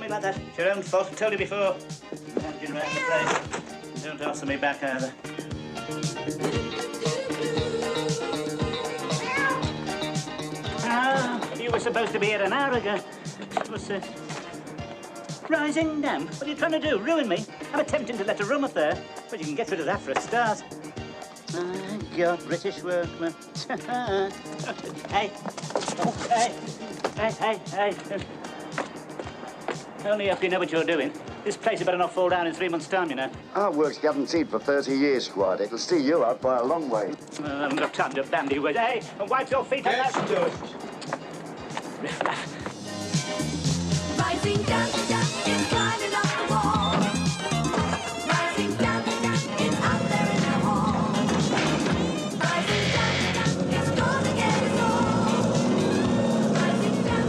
about that. It's your own fault. I told you before. Lounging around the place. Don't answer me back either. Ah, you were supposed to be here an hour ago. What's this? Rising damp? What are you trying to do? Ruin me? I'm attempting to let a room up there. But you can get rid of that for a start. My God, British workman. Hey. Oh, hey. Only hope you know what you're doing. This place had better not fall down in 3 months' time, you know. Our work's guaranteed for 30 years, Squad. It'll see you out by a long way. I haven't got time to bandy words. Hey, and wipe your feet on that. Let's do it. Rising down, it's climbing up the wall. Rising down, it's out there in the hall. Rising down, it's gonna get us all. Rising down,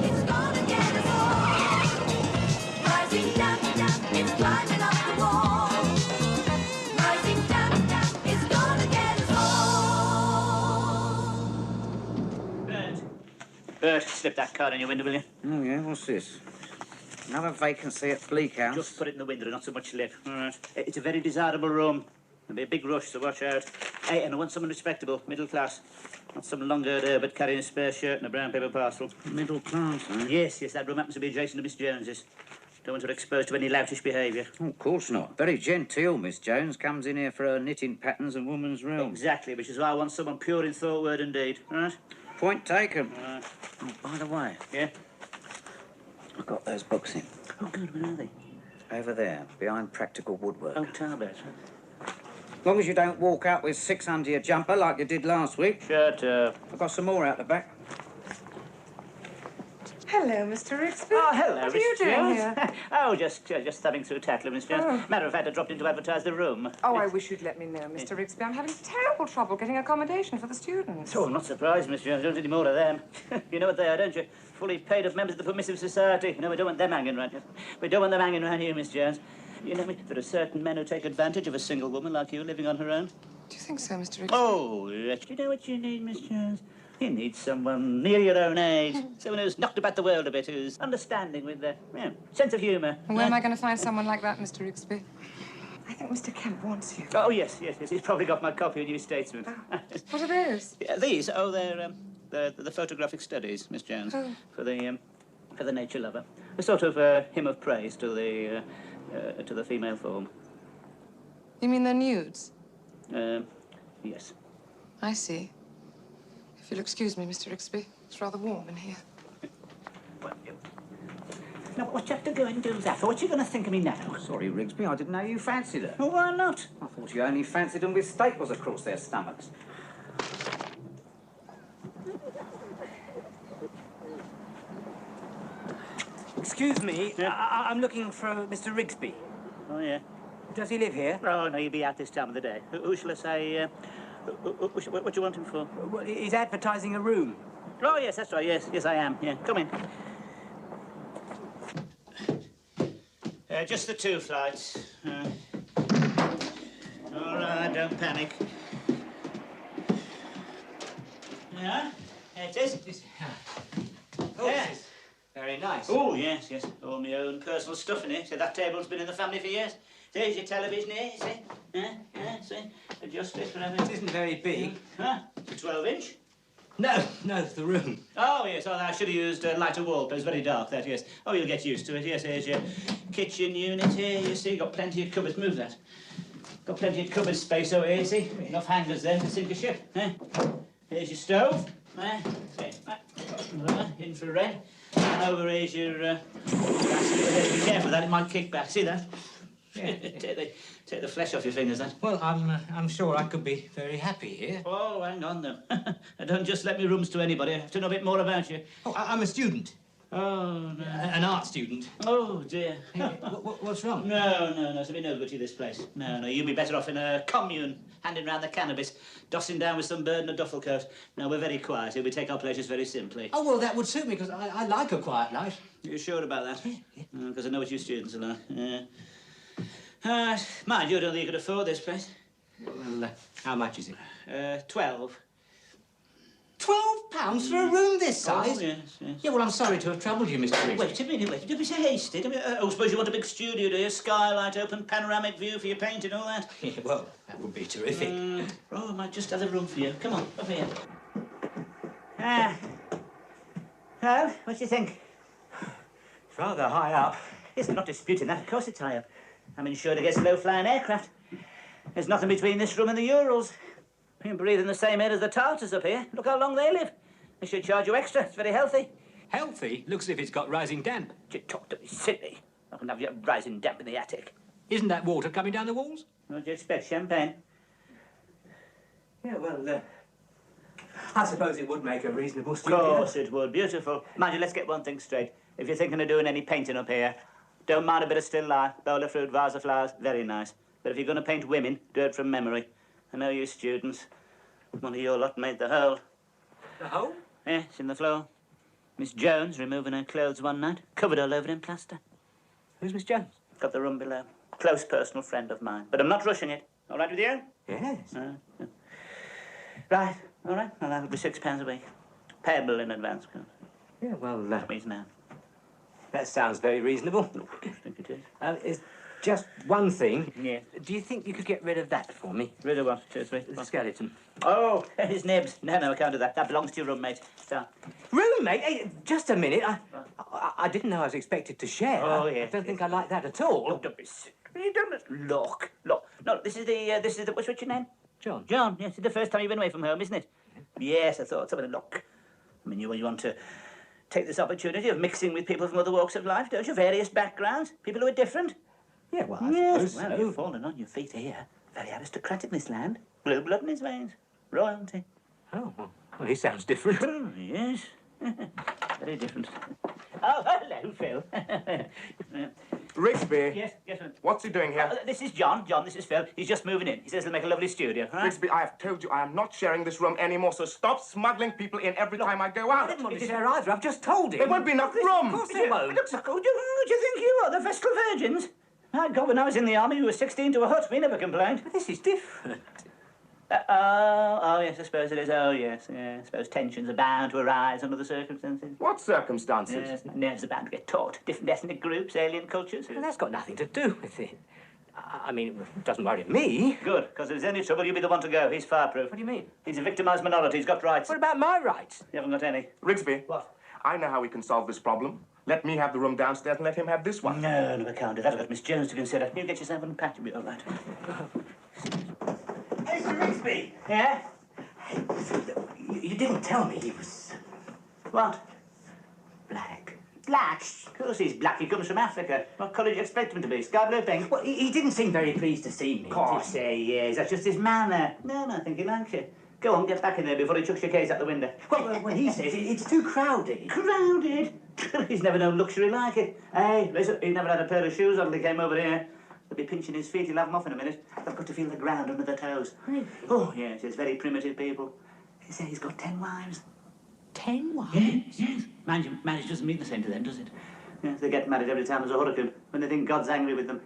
it's gonna get us all. Rising down, it's climbing up the wall. Rising down, it's gonna get us all. Bert, slip that card in your window, will you? Oh, yeah, what's this? Another vacancy at Bleak House. Just put it in the window, not so much lip. All right. It's a very desirable room. There'll be a big rush, so watch out. Hey, and I want someone respectable, middle class. Not some long-haired herb carrying a spare shirt and a brown paper parcel. Middle class, eh? Yes, that room happens to be adjacent to Miss Jones's. Don't want her exposed to any loutish behaviour. Oh, of course not. Very genteel, Miss Jones. Comes in here for her knitting patterns and woman's realm. Exactly, which is why I want someone pure in thought, word and deed. All right? Point taken. All right. Oh, by the way, Yeah? I got those books in. Oh, good, where are they? Over there, behind practical woodwork. Oh, Tarbert. As long as you don't walk out with 6 under your jumper like you did last week. Shut up. I've got some more out the back. Hello, Mr. Rixby. Oh, hello, What are you Miss doing Jones. here? Oh, just thumbing through Tatler, Miss Jones. Oh. Matter of fact, I dropped in to advertise the room. Oh, I wish you'd let me know, Mr. Rixby. I'm having terrible trouble getting accommodation for the students. Oh, I'm not surprised, Miss Jones. Don't need any more of them. You know what they are, don't you? Fully paid up members of the Permissive Society. You know, we don't want them hanging around here. We don't want them hanging around here, Miss Jones. You know, there are certain men who take advantage of a single woman like you living on her own. Do you think so, Mr. Rixby? Oh, yes. You know what you need, Miss Jones? You need someone near your own age. Someone who's knocked about the world a bit, who's understanding with a sense of humour. And where am I going to find someone like that, Mr. Rixby? I think Mr. Kemp wants you. Oh, yes. He's probably got my copy of New Statesman. Oh. What are those? Yeah, these? Oh, they're the photographic studies, Miss Jones, Oh. for the nature lover. A sort of hymn of praise to the female form. You mean they're nudes? Yes. I see. If you'll excuse me, Mr. Rixby, it's rather warm in here. Well, now, what you have to go and do that for? What you going to think of me now? Sorry, Rigsby, I didn't know you fancied her. Well, why not? I thought you only fancied them with staples across their stomachs. Excuse me, I'm looking for Mr. Rigsby. Oh, yeah. Does he live here? Oh, no, you'll be out this time of the day. Who shall I say, what do you want him for? Well, he's advertising a room. Oh, yes, that's right. Yes, I am. Yeah, come in. Just the 2 flights. All right, don't panic. Yeah, it is. Oh, Yeah. this is very nice. Oh, yes. All my own personal stuff in it. So that table's been in the family for years. There's your television here, see? Yeah, see? Adjust it, whatever. It isn't very big. Huh? It's a 12-inch. No, the room. Oh, yes. Oh, I should have used lighter wallpaper. It's very dark, that, yes. Oh, you'll get used to it. Yes, here's your kitchen unit here. You see, got plenty of cupboards. Move that. Got plenty of cupboard space over here, see? Enough hangers there to sink a ship. Here's your stove. Infrared. And over here's your... be careful with that. It might kick back. See that? Yeah. Take the flesh off your fingers, then. Well, I'm sure I could be very happy here. Oh, hang on, though. Don't just let me rooms to anybody. I have to know a bit more about you. Oh, I'm a student. Oh, no. An art student. Oh, dear. What's wrong? No. It's be no good to you, this place. No. You'd be better off in a commune, handing round the cannabis, dossing down with some bird and a duffel coat. No, we're very quiet here. We take our pleasures very simply. Oh, well, that would suit me, because I like a quiet life. You sure about that? Yeah. Because I know what you students are like. Yeah. Mind you, I don't think you could afford this place. Well, how much is it? 12. £12 for a room this size? Oh, yes, yes. Yeah, well, I'm sorry to have troubled you, Mr. Rigsby. Wait a minute. Don't be so hasty. I suppose you want a big studio, do you? Skylight, open panoramic view for your painting, all that? Yeah, well, that would be terrific. Oh, I might just have a room for you. Come on, up here. Well, what do you think? It's rather high up. Yes, I'm not disputing that. Of course it's high up. I'm insured against low-flying aircraft. There's nothing between this room and the Urals. You can breathe in the same air as the Tartars up here. Look how long they live. They should charge you extra. It's very healthy. Healthy? Looks as if it's got rising damp. You talk to me silly. I can have you rising damp in the attic. Isn't that water coming down the walls? What do you expect, champagne? Yeah, well, I suppose it would make a reasonable Of studio. course it would. Beautiful. Mind you, let's get one thing straight. If you're thinking of doing any painting up here, don't mind a bit of still life, bowl of fruit, vase of flowers, very nice. But if you're going to paint women, do it from memory. I know you students. One of your lot made the hole. The hole? Yes, in the floor. Miss Jones removing her clothes one night, covered all over in plaster. Who's Miss Jones? Got the room below. Close personal friend of mine. But I'm not rushing it. All right with you? Yes. Right, all right. Well, that'll be £6 a week. Payable in advance, of course. Yeah, well, That means now. that sounds very reasonable. I think it is. It's just one thing. Yeah. Do you think you could get rid of that for me? Rid of what? Seriously? The skeleton. Oh, his nibs. No, I can't do that. That belongs to your roommate. So. Roommate? Hey, just a minute. I didn't know I was expected to share. Oh, I yes, don't think I like that at all. Look, don't be sick. You don't look. No, this is the, what's your name? John. John, yes, it's the first time you've been away from home, isn't it? Yes, I thought so. But look, I mean, you want to take this opportunity of mixing with people from other walks of life, don't you? Various backgrounds, people who are different. Yeah, well, I Yes, suppose well, so. you've fallen on your feet here. Very aristocratic, this land. Blue blood in his veins. Royalty. Oh, well, he sounds different. Oh, yes. Very different. Oh, hello, Phil. Rigsby, Yes, sir. what's he doing here? This is John. John, this is Phil. He's just moving in. He says he'll make a lovely studio, all right? Rigsby, I have told you I am not sharing this room anymore, so stop smuggling people in every time I go I out. didn't want to share either. I've just told him. There won't be enough room. Of course there won't. Looks like, who do you think you are, the Vestal Virgins? My God, when I was in the army, we were 16 to a hut. We never complained. But this is different. Oh, yes, I suppose it is. Oh, yes, yeah. I suppose tensions are bound to arise under the circumstances. What circumstances? Yes, nerves are bound to get taut. Different ethnic groups, alien cultures. Well, that's got nothing to do with it. I mean, it doesn't worry me. Good, because if there's any trouble, you'll be the one to go. He's fireproof. What do you mean? He's a victimised minority. He's got rights. What about my rights? You haven't got any. Rigsby, What? I know how we can solve this problem. Let me have the room downstairs and let him have this one. No, I can't do that. I've got Miss Jones to consider. You get yourself on a patch, you'll be all right. Mr. Rigsby! Yeah? You didn't tell me he was What? black. Black? Of course he's black. He comes from Africa. What colour do you expect him to be? Sky blue, pink? Well, he didn't seem very pleased to see me. Of course he is. That's just his manner. No, I think he likes you. Go on, get back in there before he chucks your case out the window. Well, he says it's too crowded. Crowded? He's never known luxury like it. Hey, listen, he never had a pair of shoes on till he came over here. He'll be pinching his feet. He'll have them off in a minute. I've got to feel the ground under the toes. Really? Oh, yes, it's very primitive people. They say he's got 10 wives. 10 wives? Yes. Mind you, marriage doesn't mean the same to them, does it? Yes, they get married every time there's a hurricane, when they think God's angry with them.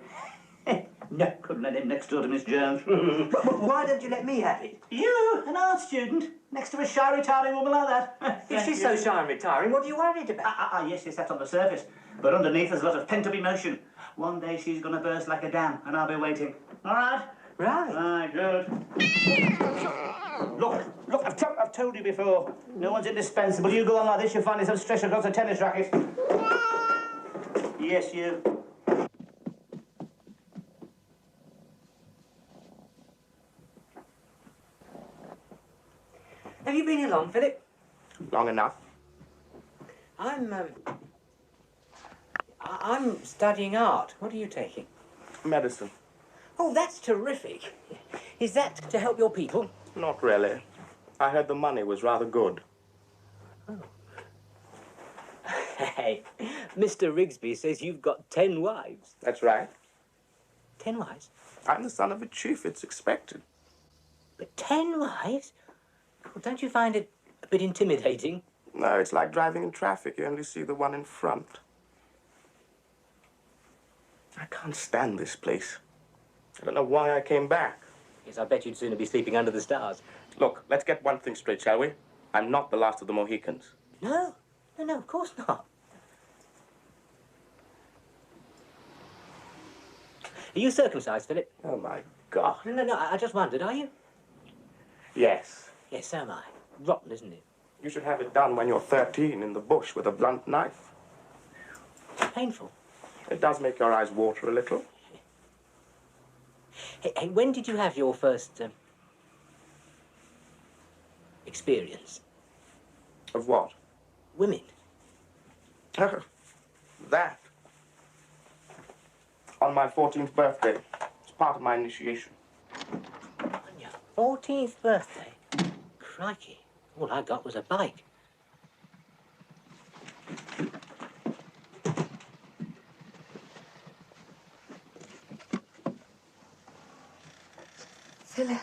No, couldn't let him next door to Miss Jones. Why don't you let me have it? You, an art student, next to a shy, retiring woman like that. If she's so shy and retiring, what are you worried about? Yes, that's on the surface. But underneath there's a lot of pent-up emotion. One day she's going to burst like a dam, and I'll be waiting. All right? Right. Right, good. Look, I've told you before. No one's indispensable. You go on like this, you'll find yourself stretched across a tennis racket. Yes, you. Have you been here long, Philip? Long enough. I'm studying art. What are you taking? Medicine. Oh, that's terrific. Is that to help your people? Not really. I heard the money was rather good. Hey, Mr. Rigsby says you've got 10 wives. That's right. 10 wives? I'm the son of a chief. It's expected. But 10 wives? Well, don't you find it a bit intimidating? No, it's like driving in traffic. You only see the one in front. I can't stand this place. I don't know why I came back. Yes, I bet you'd sooner be sleeping under the stars. Look, let's get one thing straight, shall we? I'm not the last of the Mohicans. No, no, of course not. Are you circumcised, Philip? Oh, my God. Oh, no, I just wondered, are you? Yes. Yes, so am I. Rotten, isn't it? You should have it done when you're 13 in the bush with a blunt knife. Painful. It does make your eyes water a little. Hey, when did you have your first experience? Of what? Women. Oh, that. On my 14th birthday. It's part of my initiation. On your 14th birthday? Crikey. All I got was a bike. Philip.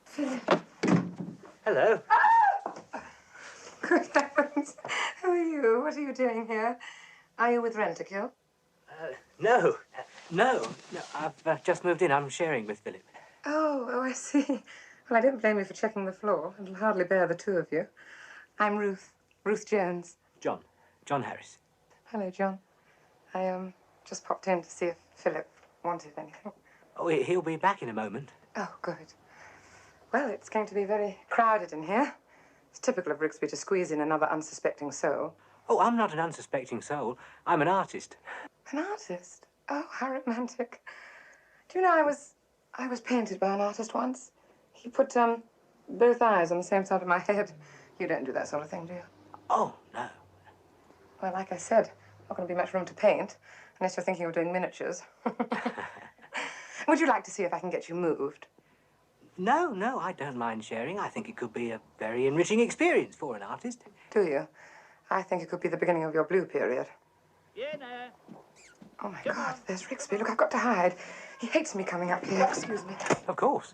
Philip. Hello. Good heavens. Who are you? What are you doing here? Are you with Rent-A-Kill? No. I've just moved in. I'm sharing with Philip. Oh, I see. Well, I don't blame you for checking the floor. It'll hardly bear the two of you. I'm Ruth. Ruth Jones. John Harris. Hello, John. I just popped in to see if Philip wanted anything. Oh, he'll be back in a moment. Oh, good. Well, it's going to be very crowded in here. It's typical of Rigsby to squeeze in another unsuspecting soul. Oh, I'm not an unsuspecting soul. I'm an artist. An artist? Oh, how romantic. Do you know, I was painted by an artist once. He put, both eyes on the same side of my head. You don't do that sort of thing, do you? Oh, no. Well, like I said, not going to be much room to paint, unless you're thinking of doing miniatures. Would you like to see if I can get you moved? No, I don't mind sharing. I think it could be a very enriching experience for an artist. Do you? I think it could be the beginning of your blue period. Jenna! Oh, my God, there's Rigsby. Look, I've got to hide. He hates me coming up here. Excuse me. Of course.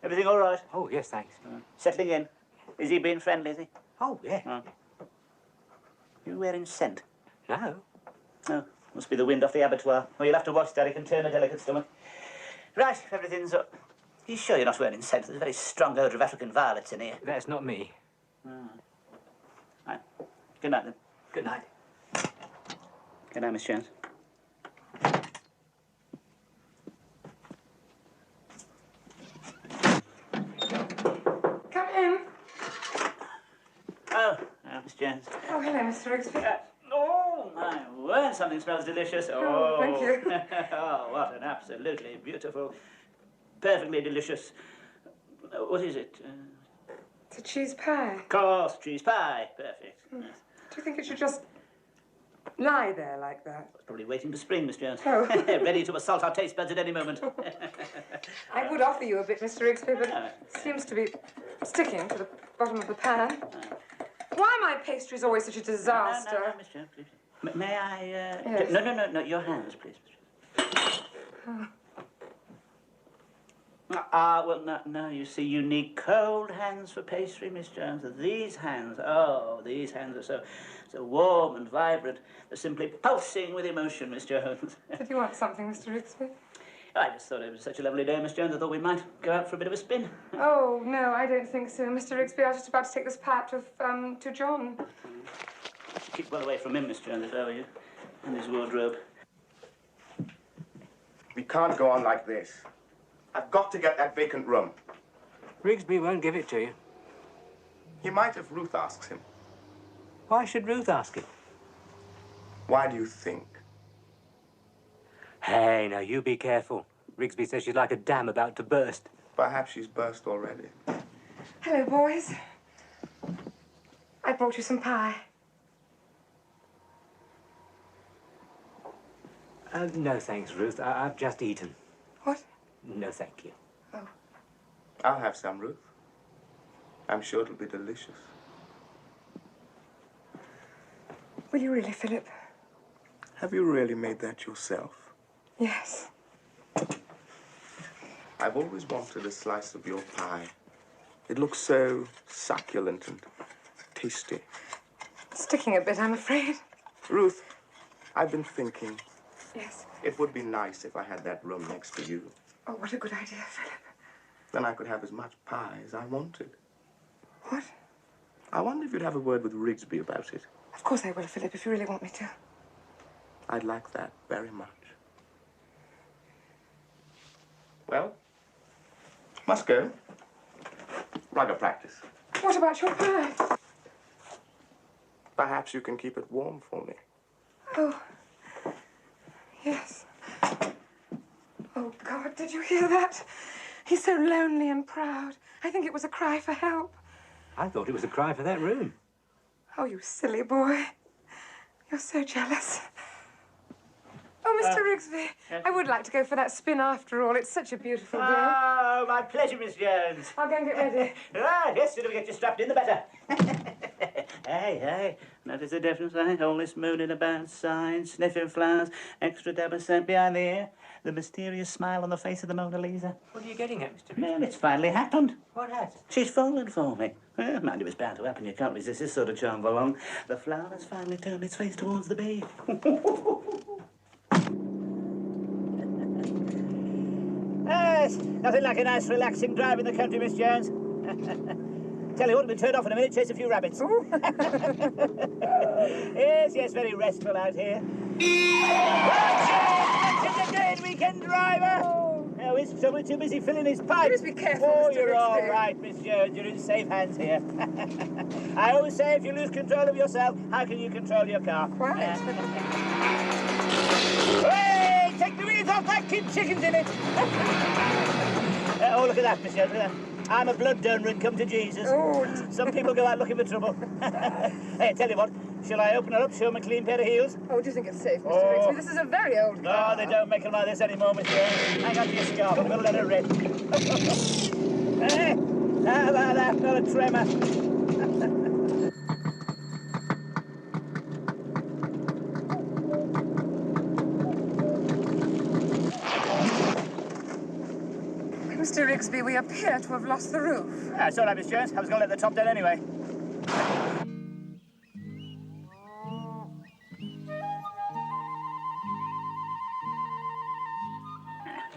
Everything all right? Oh, yes, thanks. Settling in? Is he being friendly, is he? Oh, yeah. You wearing scent? No. Oh, must be the wind off the abattoir. Well, you'll have to watch that. It can turn a delicate stomach. Right, everything's up. You sure you're not wearing scent? There's a very strong odour of African violets in here. That's not me. Right. Good night, then. Good night. Good night, Miss Jones. Come in. Oh, Miss Jones. Oh, hello, Mr. Rigsby. Oh, my word, something smells delicious. Oh, thank you. Oh, what an absolutely beautiful, perfectly delicious... what is it? It's a cheese pie. Of course, cheese pie. Perfect. Yes. Do you think it should just lie there like that? I was probably waiting for spring, Miss Jones. Oh. Ready to assault our taste buds at any moment. I would offer you a bit, Mr. Rigsby, but it seems to be sticking to the bottom of the pan. Why are my pastries always such a disaster? No, Miss Jones, please. May I, Yes. No, your hands, please, Miss Jones. Well, no, you see, you need cold hands for pastry, Miss Jones. These hands are so warm and vibrant. They're simply pulsing with emotion, Miss Jones. Did you want something, Mr. Rigsby? I just thought it was such a lovely day, Miss Jones. I thought we might go out for a bit of a spin. Oh, no, I don't think so. Mr. Rigsby, I was just about to take this pie to John. Keep well away from him, Miss Jones, if I were you, and his wardrobe. We can't go on like this. I've got to get that vacant room. Rigsby won't give it to you. He might if Ruth asks him. Why should Ruth ask him? Why do you think? Hey, now, you be careful. Rigsby says she's like a dam about to burst. Perhaps she's burst already. Hello, boys. I brought you some pie. No, thanks, Ruth. I've just eaten. What? No, thank you. Oh. I'll have some, Ruth. I'm sure it'll be delicious. Will you really, Philip? Have you really made that yourself? Yes. I've always wanted a slice of your pie. It looks so succulent and tasty. Sticking a bit, I'm afraid. Ruth, I've been thinking. Yes. It would be nice if I had that room next to you. Oh, what a good idea, Philip. Then I could have as much pie as I wanted. What? I wonder if you'd have a word with Rigsby about it. Of course I will, Philip, if you really want me to. I'd like that very much. Well, must go. Rugger practice. What about your pie? Perhaps you can keep it warm for me. Oh, yes. Oh, God, did you hear that? He's so lonely and proud. I think it was a cry for help. I thought it was a cry for that room. Oh, you silly boy. You're so jealous. Oh, Mr. Rigsby, I would like to go for that spin after all. It's such a beautiful day. Oh, my pleasure, Miss Jones. I'll go and get ready. Ah, yes, sooner we get you strapped in, the better. Hey, notice the difference, eh? All this mooning about, sighing, sniffing flowers, extra dab of scent behind the ear, the mysterious smile on the face of the Mona Lisa. What are you getting at, Mr. Well, it's finally happened. What has? She's fallen for me. Well, mind, it was bound to happen. You can't resist this sort of charm for long. The flower has finally turned its face towards the bee. Yes, nothing like a nice relaxing drive in the country, Miss Jones. Tell you what, we'll be turned off in a minute, chase a few rabbits. Yes, very restful out here. It's a great weekend driver. Oh, he's too busy filling his pipe. You must be careful, Oh, Mr. you're all Rigsby. right, Miss Jones. You're in safe hands here. I always say if you lose control of yourself, how can you control your car? Quite. Hey, take the wheels off that, keep chickens in it. Oh, look at that, Miss Jones, look at that. I'm a blood donor and come to Jesus. Oh. Some people go out looking for trouble. Hey, tell you what, shall I open her up, show them a clean pair of heels? Oh, do you think it's safe, Mr. Oh. Rigsby? This is a very old car. No, they don't make them like this anymore, Miss Jones. Hang on to your scarf, I'm going to let her rip. Hey, how about that? Not a tremor. Mr. Rigsby, we appear to have lost the roof. Ah, it's all right, Miss Jones. I was going to let the top down anyway.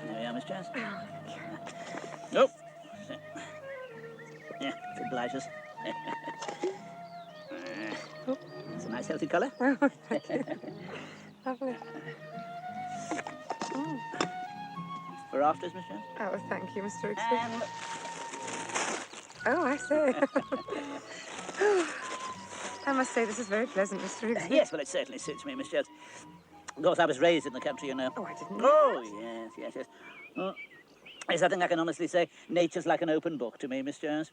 There we are, Miss Jones. Oh. Yeah, it obliges. It's a nice, healthy colour. Oh, thank you. Lovely. For afters, Miss Jones. Oh, thank you, Mr. Rigsby. And Oh, I say. I must say, this is very pleasant, Mr. Rigsby. yes, well, it certainly suits me, Miss Jones. Of course, I was raised in the country, you know. Oh, I didn't know Oh, that. yes. Yes, I think I can honestly say nature's like an open book to me, Miss Jones.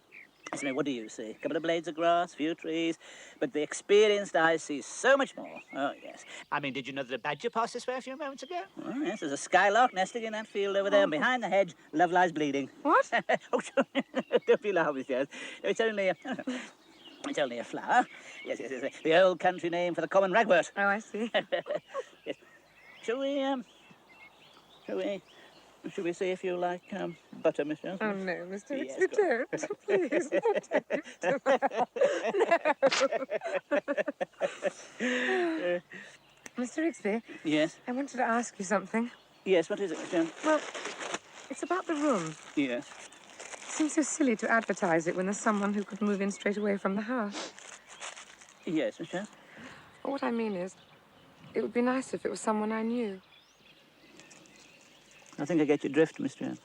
I mean, what do you see? A couple of blades of grass, few trees, but the experienced eye sees so much more. Oh, yes. I mean, did you know that a badger passed this way a few moments ago? Oh, yes, there's a skylark nesting in that field over there, and behind the hedge, love lies bleeding. What? Oh, don't be alarmed, Miss Jones. It's only a... It's only a flower. Yes. The old country name for the common ragwort. Oh, I see. Yes. Shall we see if you like butter, Miss Jones? Oh, no, Mr. Yes, Rigsby, don't. Please, don't. Mr. Rigsby, Yes. I wanted to ask you something. Yes, what is it, Miss Jones? Well, it's about the room. Yes. It seems so silly to advertise it when there's someone who could move in straight away from the house. Yes, Miss Jones. But what I mean is, it would be nice if it was someone I knew. I think I get your drift, Miss Jones.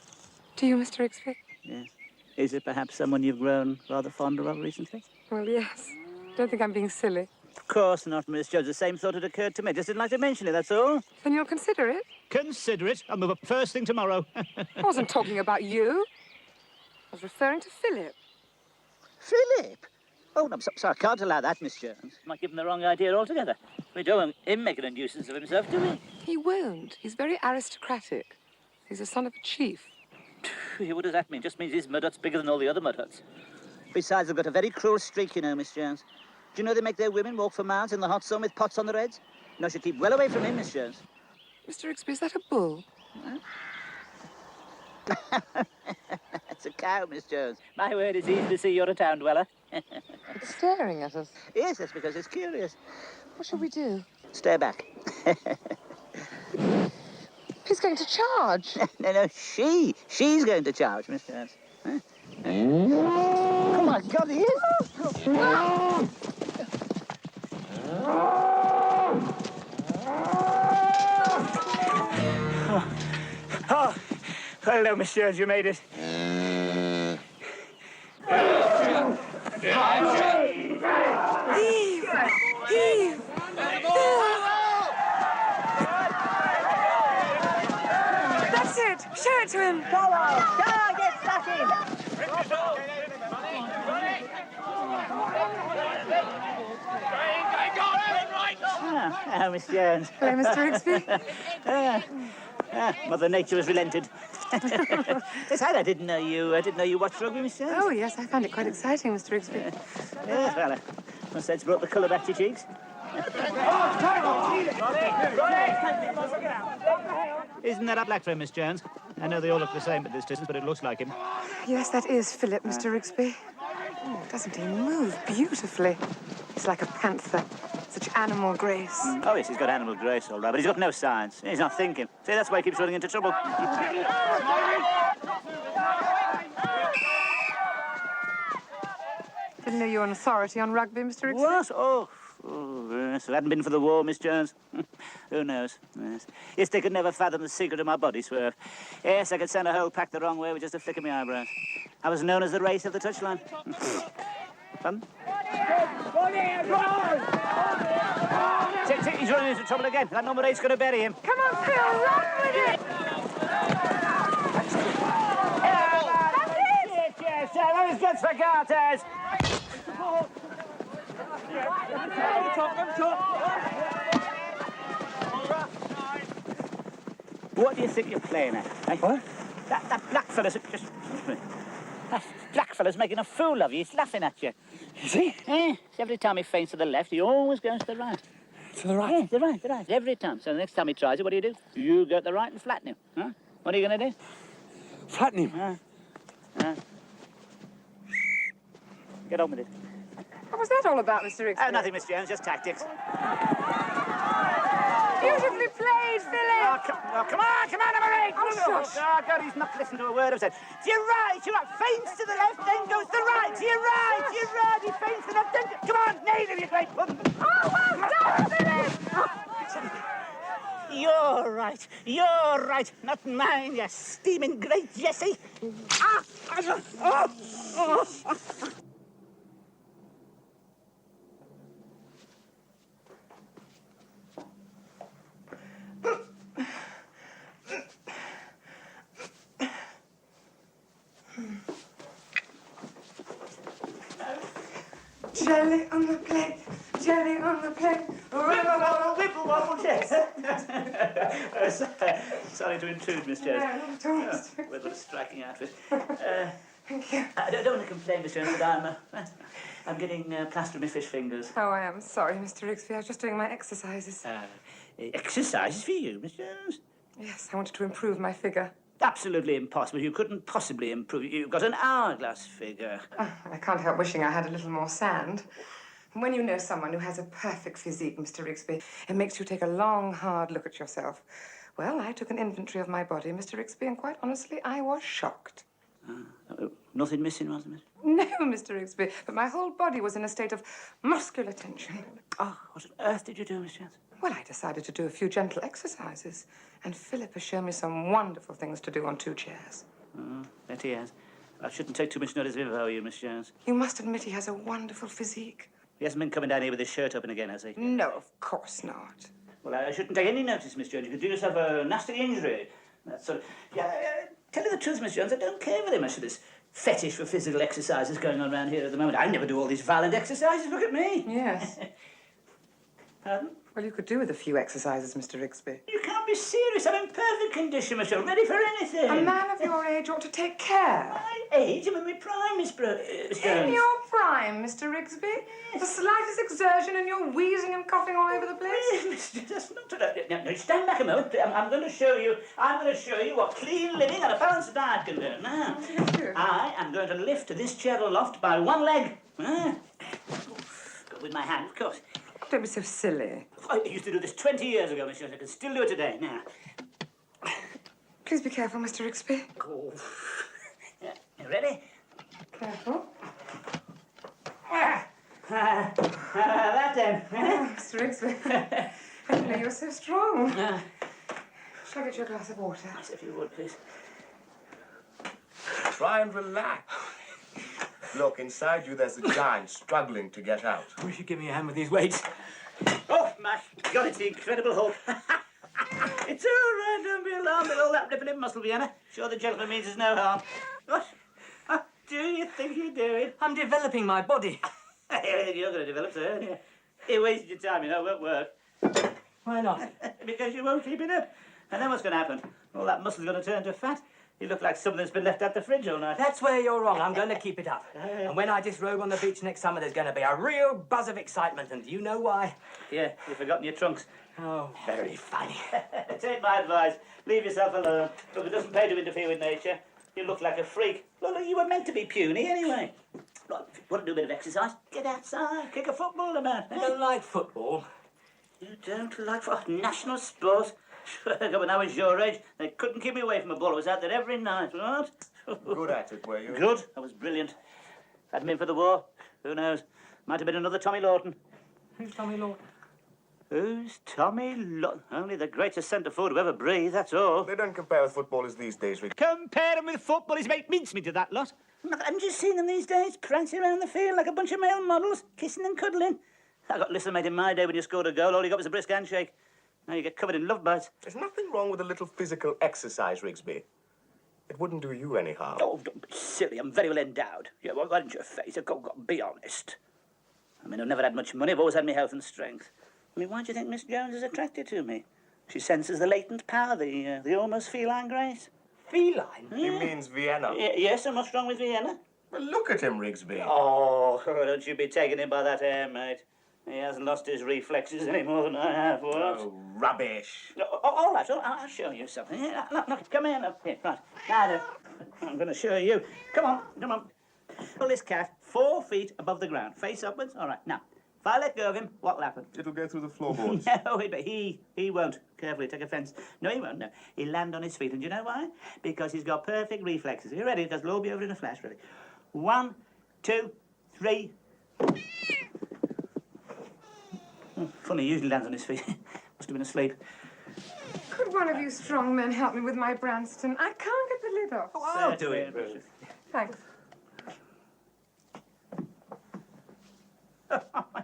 Do you, Mr. Rigsby? Yes. Is it perhaps someone you've grown rather fonder of recently? Well, yes. Don't think I'm being silly. Of course not, Miss Jones. The same thought had occurred to me. Just didn't like to mention it, that's all. Then you'll consider it? Consider it. I'll move up first thing tomorrow. I wasn't talking about you. I was referring to Philip. Philip? Oh, no, I'm sorry. I can't allow that, Miss Jones. Might give him the wrong idea altogether. We don't want him making a nuisance of himself, do we? He won't. He's very aristocratic. He's the son of a chief. What does that mean? Just means his mud hut's bigger than all the other mud huts. Besides, they've got a very cruel streak, you know, Miss Jones. Do you know they make their women walk for miles in the hot sun with pots on their heads? No, should keep well away from him, Miss Jones. Mr. Rigsby, is that a bull? That's a cow, Miss Jones. My word, it's easy to see you're a town dweller. It's staring at us. Yes, that's because it's curious. What shall we do? Stay back. He's going to charge. No, she's going to charge, Miss Jones. Oh, my God, he is! Oh, hello, Miss Jones, you made it. Heave! That's it! Show it to him! Get stuck in! Oh, Miss Jones. Hello, Mr. Rigsby. Mother Nature has relented. Yes, I didn't know you watched rugby, Miss Jones. Oh, yes, I found it quite exciting, Mr. Rigsby. Yes, well, I must say it's brought the colour back to your cheeks. Isn't that a black friend, Miss Jones? I know they all look the same at this distance, but it looks like him. Yes, that is Philip, Mr. Rigsby. Oh, doesn't he move beautifully? He's like a panther. Such animal grace. Oh, yes, he's got animal grace, all right, but he's got no science. He's not thinking. See, that's why he keeps running into trouble. Didn't know you were an authority on rugby, Mr. Rigsby. What? Oh, yes. If it hadn't been for the war, Miss Jones, who knows? Yes, they could never fathom the secret of my body swerve. Yes, I could send a whole pack the wrong way with just a flick of my eyebrows. I was known as the race of the touchline. Pardon? He's running into trouble again. That number 8's going to bury him. Come on, Phil, run with it! Yes, that was good for Garters. What do you think you're playing at? Eh? What? That black fella's just... That black fella's making a fool of you. He's laughing at you. Is he? Every time he feints to the left, he always goes to the right. To the right? Yeah, the right. Every time. So the next time he tries it, what do? You go to the right and flatten him. Huh? What are you going to do? Flatten him? Get on with it. What was that all about, Mr. Rigsby? Oh, nothing, Miss Jones, just tactics. Beautifully played, Philip! Come on, number 8! Oh, shush. Oh, God, he's not listening to a word I've said. To your right. Feints to the left, then goes to the right. To your right. He feints to the left, then... Come on, nail him, you great pudding. Oh, well done, Philip! You're right. Not mine, you steaming great Jessie. Jelly on the plate, jelly on the plate. Whipple wobble, yes. Sorry to intrude, Miss Jones. No, not at all, Mr. With a striking outfit. Thank you. I don't want to complain, Miss Jones, but I'm getting plaster on my fish fingers. Oh, I am sorry, Mr. Rigsby. I was just doing my exercises. Exercises for you, Miss Jones? Yes, I wanted to improve my figure. Absolutely impossible. You couldn't possibly improve. You've got an hourglass figure. I can't help wishing I had a little more sand. When you know someone who has a perfect physique, Mr. Rigsby, it makes you take a long, hard look at yourself. Well, I took an inventory of my body, Mr. Rigsby, and quite honestly, I was shocked. Nothing missing, was there, Miss? No, Mr. Rigsby, but my whole body was in a state of muscular tension. Oh, what on earth did you do, Miss Jones? Well, I decided to do a few gentle exercises, and Philip has shown me some wonderful things to do on 2 chairs. Bet he has. I shouldn't take too much notice of him, though, you, Miss Jones. You must admit he has a wonderful physique. He hasn't been coming down here with his shirt open again, has he? No, of course not. Well, I shouldn't take any notice, Miss Jones. You could do yourself a nasty injury. That sort of... Yeah, tell you the truth, Miss Jones, I don't care very much for this fetish for physical exercises going on around here at the moment. I never do all these violent exercises. Look at me. Yes. Pardon? Well, you could do with a few exercises, Mr. Rigsby. You can't be serious. I'm in perfect condition, Miss Jones. Ready for anything. A man of your age ought to take care. My age? I'm in my prime, Miss Jones. In your prime, Mr. Rigsby? The slightest exertion and you're wheezing and coughing all over the place? Miss Jones, that's not... No, stand back a moment. I'm going to show you what clean living and a balanced diet can do. Now, I am going to lift this chair aloft by one leg. With my hand, of course. Don't be so silly. I used to do this 20 years ago, Miss Jones. I can still do it today. Now. Please be careful, Mr. Rigsby. Oh. Yeah, Ready? Careful. That then. Mr. Rigsby. I didn't know you were so strong. Shall I get you a glass of water? Yes, if you would, please. Try and relax. Look, inside you there's a giant struggling to get out. Wish you'd give me a hand with these weights. Oh, my God, it's the Incredible Hulk. It's all right, don't be alarmed at all that rippling muscle, Vienna. Sure the gentleman means us no harm. What do you think you're doing? I'm developing my body. You're going to develop, sir, aren't you? You wasted your time, you know, it won't work. Why not? Because you won't keep it up. And then what's going to happen? All that muscle's going to turn to fat. You look like something that's been left at the fridge all night. That's where you're wrong. I'm going to keep it up. And when I disrobe on the beach next summer, there's going to be a real buzz of excitement. And do you know why? Yeah, you've forgotten your trunks. Oh, very funny. Take my advice. Leave yourself alone. Look, it doesn't pay to interfere with nature. You look like a freak. Look, you were meant to be puny anyway. Look, if you want to do a bit of exercise, get outside, kick a football about. I don't like football. You don't like national sport? When I was your age, they couldn't keep me away from a ball. I was out there every night, right? Good at it, were you? Good. I was brilliant. If I'd been for the war, who knows? Might have been another Tommy Lawton. Who's Tommy Lawton? Who's Tommy Lawton? Only the greatest centre forward who ever breathed, that's all. They don't compare with footballers these days, Rick. Compare him with footballers, make mincemeat of that lot. Haven't you seen them these days, prancing around the field like a bunch of male models, kissing and cuddling? I got listener mate in my day when you scored a goal, all you got was a brisk handshake. Now you get covered in love bites. There's nothing wrong with a little physical exercise, Rigsby. It wouldn't do you any harm. Oh, don't be silly, I'm very well endowed. Yeah, well, why didn't you face it? Go, be honest. I mean, I've never had much money, I've always had my health and strength. I mean, why do you think Miss Jones is attracted to me? She senses the latent power, the almost feline grace. Feline? He means Vienna. Yes, and what's wrong with Vienna? Well, look at him, Rigsby. Oh, don't you be taking him by that hair, mate. He hasn't lost his reflexes any more than I have, what? Oh, rubbish. All right, I'll show you something. Here, look, come here, look. Here, right. Now then, I'm going to show you. Come on. Pull this cat 4 feet above the ground, face upwards. All right, now, if I let go of him, what'll happen? It'll go through the floorboards. No, he won't. Carefully, take offence. No, he won't, no. He'll land on his feet, and do you know why? Because he's got perfect reflexes. Are you ready? Because it'll all be over in a flash, ready? 1, 2, 3... Funny, he usually lands on his feet. Must have been asleep. Could one of you strong men help me with my Branston? I can't get the lid off. Oh, I'll do it. Thanks.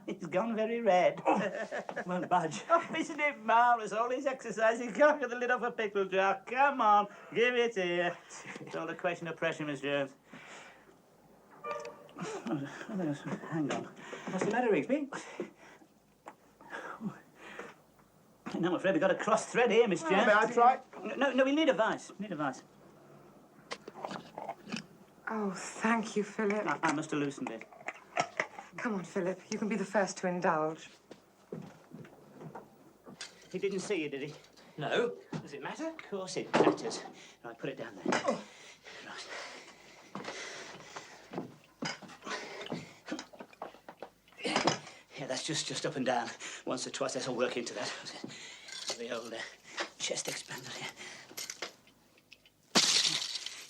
He's gone very red. Won't budge. Oh, isn't it marvellous? All his exercise, he can't get the lid off a pickle jar. Come on, give it here. It's all a question of pressure, Miss Jones. Hang on. What's the matter, Rigsby? No, I'm afraid we've got a cross thread here, Miss Jones. May I try? No, we need a vice. Oh, thank you, Philip. I must have loosened it. Come on, Philip. You can be the first to indulge. He didn't see you, did he? No. Does it matter? Of course it matters. Right, put it down there. Oh. Yeah, that's just up and down. Once or twice, that's all work into that. The old chest expander here.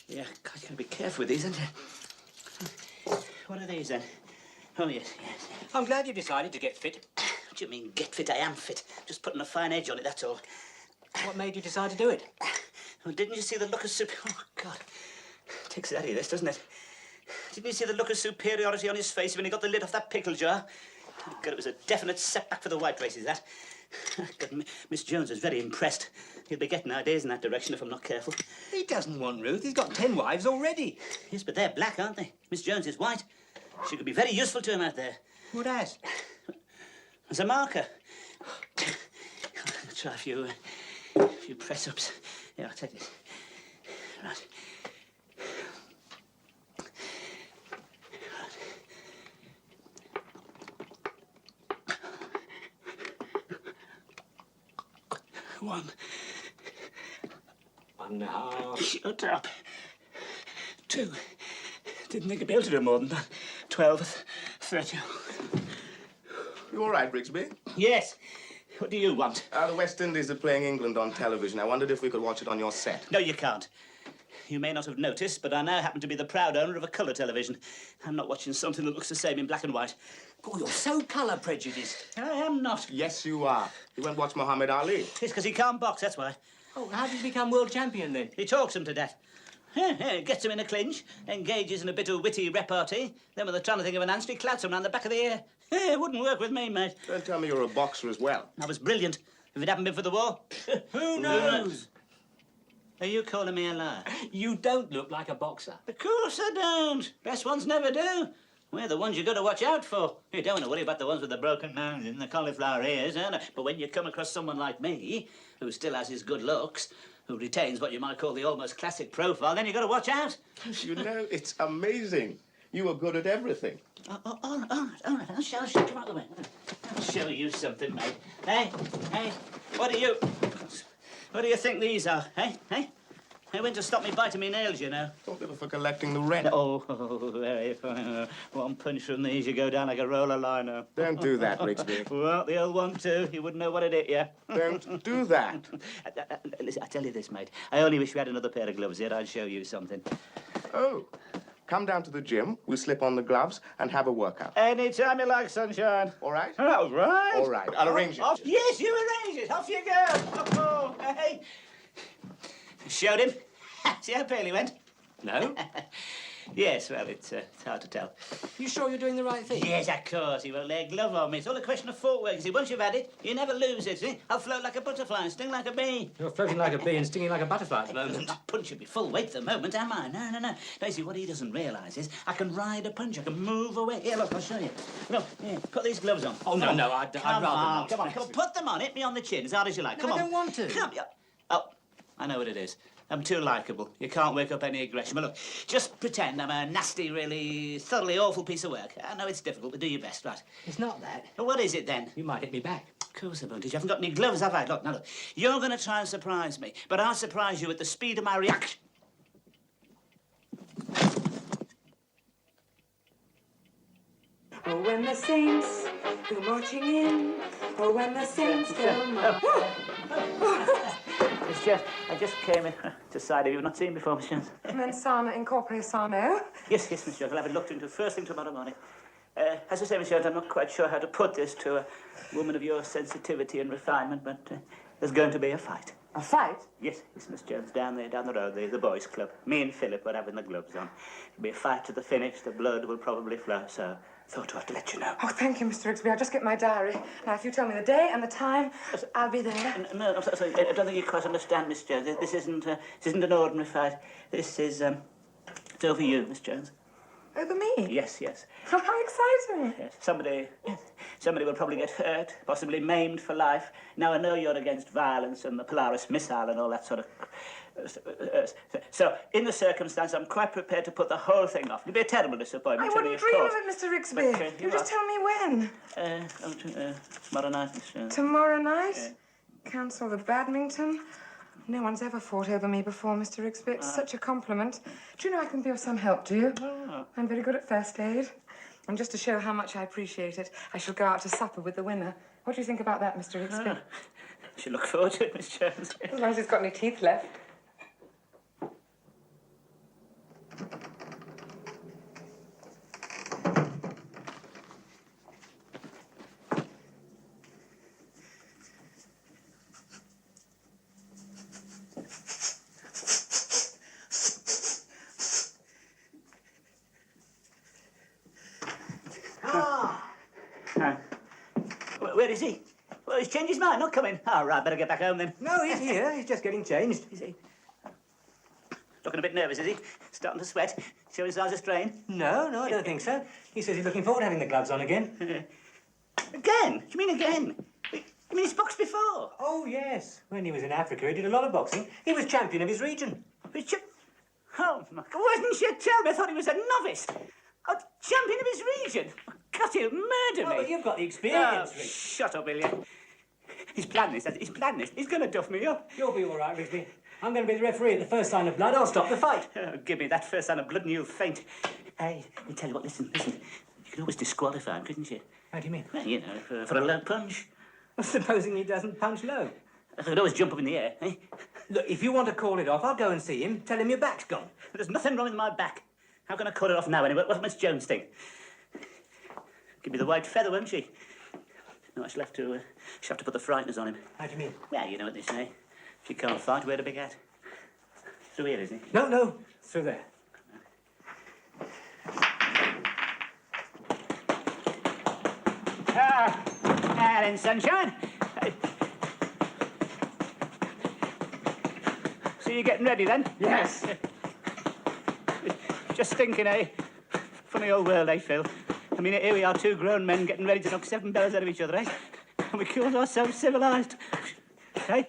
Yeah, God, you gotta be careful with these, aren't you? What are these then? Oh, yes. I'm glad you decided to get fit. What do you mean, get fit? I am fit. Just putting a fine edge on it, that's all. What made you decide to do it? Well, didn't you see the look of Oh, God. Takes it out of you, this, doesn't it? Didn't you see the look of superiority on his face when he got the lid off that pickle jar? Oh, God, it was a definite setback for the white races, that. God, Miss Jones was very impressed. He'll be getting ideas in that direction if I'm not careful. He doesn't want Ruth. He's got 10 wives already. Yes, but they're black, aren't they? Miss Jones is white. She could be very useful to him out there. What as? As a marker. I'll try a few press-ups. Yeah, I'll take this. Right. One. 1.5. Shut up. 2. Didn't think I'd be able to do more than that. 12, 30. You all right, Rigsby? Yes. What do you want? The West Indies are playing England on television. I wondered if we could watch it on your set. No, you can't. You may not have noticed, but I now happen to be the proud owner of a colour television. I'm not watching something that looks the same in black and white. Oh, you're so colour prejudiced. I am not. Yes, you are. You won't watch Muhammad Ali. It's because he can't box, that's why. Oh, how did you become world champion then? He talks him to death. Gets him in a clinch, engages in a bit of witty repartee, then when they're trying to think of an answer, he clouts him round the back of the ear. It wouldn't work with me, mate. Don't tell me you're a boxer as well. I was brilliant. If it hadn't been for the war... Who knows? Are you calling me a liar? You don't look like a boxer. Of course I don't. Best ones never do. We're the ones you've got to watch out for. You don't want to worry about the ones with the broken nose and the cauliflower ears, but when you come across someone like me, who still has his good looks, who retains what you might call the almost classic profile, then you've got to watch out. You know, it's amazing. You were good at everything. All right. I'll show you. Come out of the way. I'll show you something, mate. Hey, what do you think these are, hey? They went to stop me biting me nails, you know. Thought they were for collecting the rent. Oh, very fine. One punch from these, you go down like a roller liner. Don't do that, Rigsby. Well, the old one, too. You wouldn't know what it is, yeah? Don't do that. Listen, I tell you this, mate. I only wish we had another pair of gloves here. I'd show you something. Oh. Come down to the gym, we'll slip on the gloves and have a workout. Any time you like, sunshine. All right? All right. All right. I'll arrange it. Yes, you arrange it. Off you go. Oh, hey. Showed him. See how pale he went? No? Yes, well, it's hard to tell. You sure you're doing the right thing? Yes, of course. He won't lay a glove on me. It's all a question of footwork. See, once you've had it, you never lose it, see? I'll float like a butterfly and sting like a bee. You're floating like a bee and stinging like a butterfly at the moment. I'm not punching me full weight at the moment, am I? No. No, see, what he doesn't realise is I can ride a punch. I can move away. Here, look, I'll show you. Look, here, put these gloves on. Oh, no, I'd rather not. Come on, put them on. Hit me on the chin as hard as you like. No, Come on. I don't want to. Come on. Oh, I know what it is. I'm too likeable. You can't wake up any aggression. But look, just pretend I'm a nasty, really thoroughly awful piece of work. I know it's difficult, but do your best, right? It's not that. Well, what is it then? You might hit me back. Of course I won't. You haven't got any gloves, have I? Look, now look. You're going to try and surprise me, but I'll surprise you at the speed of my reaction. Oh, when the saints go marching in. Oh, when the saints go marching It's just, I just came in to side of you've not seen before, Miss Jones. Mensana incorpore sano. Yes, Miss Jones. I'll have it looked into first thing tomorrow morning. As I say, Miss Jones, I'm not quite sure how to put this to a woman of your sensitivity and refinement, but there's going to be a fight. A fight? Yes, Miss Jones, down there, down the road, the boys' club. Me and Philip were having the gloves on. It'll be a fight to the finish. The blood will probably flow, so thought I'd let you know. Oh, thank you, Mr. Rigsby. I'll just get my diary. Now, if you tell me the day and the time, I'll be there. No, I'm sorry. I don't think you quite understand, Miss Jones. This isn't an ordinary fight. This is, it's over you, Miss Jones. Over me? Yes. Oh, how exciting. Yes. Somebody will probably get hurt, possibly maimed for life. Now, I know you're against violence and the Polaris missile and all that sort of... So, in the circumstance, I'm quite prepared to put the whole thing off. It'll be a terrible disappointment I to me, wouldn't of dream course. of it, Mr. Rigsby. But, you just tell me when. Tomorrow night, Miss Jones. Tomorrow night? Cancel the badminton? No one's ever fought over me before, Mr. Rigsby. It's such a compliment. Do you know I can be of some help, do you? Oh. I'm very good at first aid. And just to show how much I appreciate it, I shall go out to supper with the winner. What do you think about that, Mr. Rigsby? I should look forward to it, Miss Jones. As long as he's got any teeth left. Where is he? Well, he's changed his mind, not coming. All right, better get back home then. No, he's here. He's just getting changed. Is he? Looking a bit nervous, is he? Starting to sweat? Showing signs of strain? No, I don't think so. He says he's looking forward to having the gloves on again. Again? Do you mean again? You mean he's boxed before? Oh, yes. When he was in Africa, he did a lot of boxing. He was champion of his region. Oh, my God. Why didn't you tell me? I thought he was a novice. A champion of his region. God, he'll murder me. Oh, but you've got the experience, Oh, Rick. shut up, will you? He's planned this. He's planned this. He's going to duff me up. You'll be all right, Rigsby. I'm going to be the referee. At the first sign of blood, I'll stop the fight. Oh, give me that first sign of blood and you'll faint. Hey, I tell you what, listen. You could always disqualify him, couldn't you? How do you mean? Well, you know, for a low punch. Supposing he doesn't punch low. I could always jump up in the air, eh? Look, if you want to call it off, I'll go and see him. Tell him your back's gone. There's nothing wrong with my back. How can I call it off now, anyway? What does Miss Jones think? Give me the white feather, won't she? No, she'll have to put the frighteners on him. How do you mean? Well, you know what they say. If you can't fight, wear a big hat. Through here, isn't he? No, through there. Ah, then, sunshine. So you're getting ready, then? Yes. Just thinking, eh? Funny old world, eh, Phil? I mean, here we are, two grown men getting ready to knock 7 bells out of each other, eh? And we call ourselves civilised. Eh?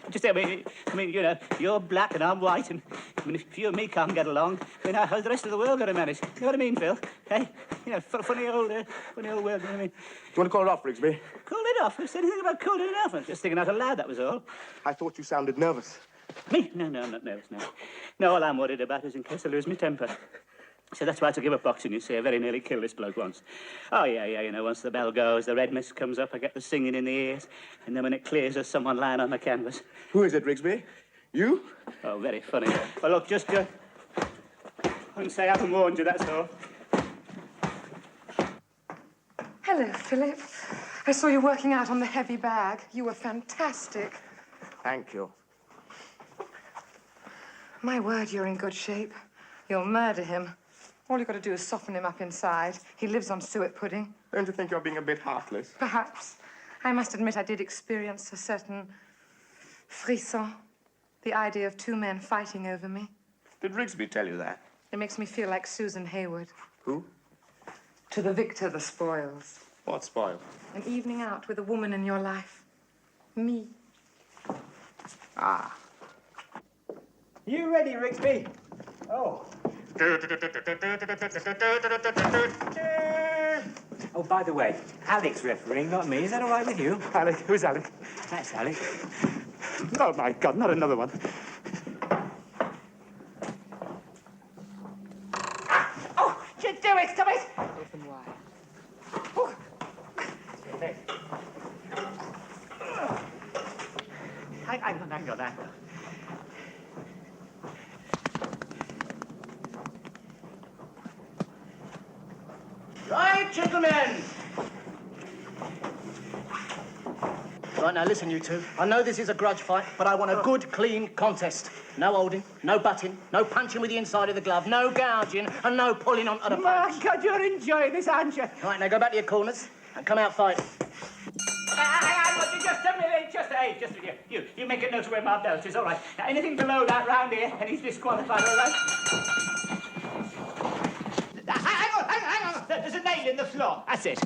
Just, I mean, you know, you're black and I'm white, and I mean, if you and me can't get along, I mean, how's the rest of the world going to manage? You know what I mean, Phil? Eh? You know, funny old world, you know what I mean? Do you want to call it off, Rigsby? Call it off? Who said anything about calling it off? I was just thinking out aloud, that was all. I thought you sounded nervous. Me? No, I'm not nervous, no. No, all I'm worried about is in case I lose my temper. So that's why I took him up boxing, you see. I very nearly killed this bloke once. Oh, yeah, you know, once the bell goes, the red mist comes up, I get the singing in the ears, and then when it clears, there's someone lying on the canvas. Who is it, Rigsby? You? Oh, very funny. Well, look, just, I wouldn't say I haven't warned you, that's all. Hello, Philip. I saw you working out on the heavy bag. You were fantastic. Thank you. My word, you're in good shape. You'll murder him. All you've got to do is soften him up inside. He lives on suet pudding. Don't you think you're being a bit heartless? Perhaps. I must admit I did experience a certain frisson. The idea of 2 men fighting over me. Did Rigsby tell you that? It makes me feel like Susan Hayward. Who? To the victor, the spoils. What spoil? An evening out with a woman in your life. Me. Ah. You ready, Rigsby? Oh. Oh, by the way, Alec's refereeing, not me. Is that all right with you? Alec, who's Alec? That's Alec. Oh, my God, not another one. Oh, you do it, stop it! Open wide. Hang on. Right, gentlemen. Right, now listen, you two. I know this is a grudge fight, but I want a good, clean contest. No holding, no butting, no punching with the inside of the glove, no gouging, and no pulling onto the punch. My God, you're enjoying this, aren't you? Right, now go back to your corners and come out fighting. Hang on, just a minute, just you make a note of where my belt is, all right. Now, anything below that round here, and he's disqualified, all right? Hang on, there's a nail in the floor, that's it.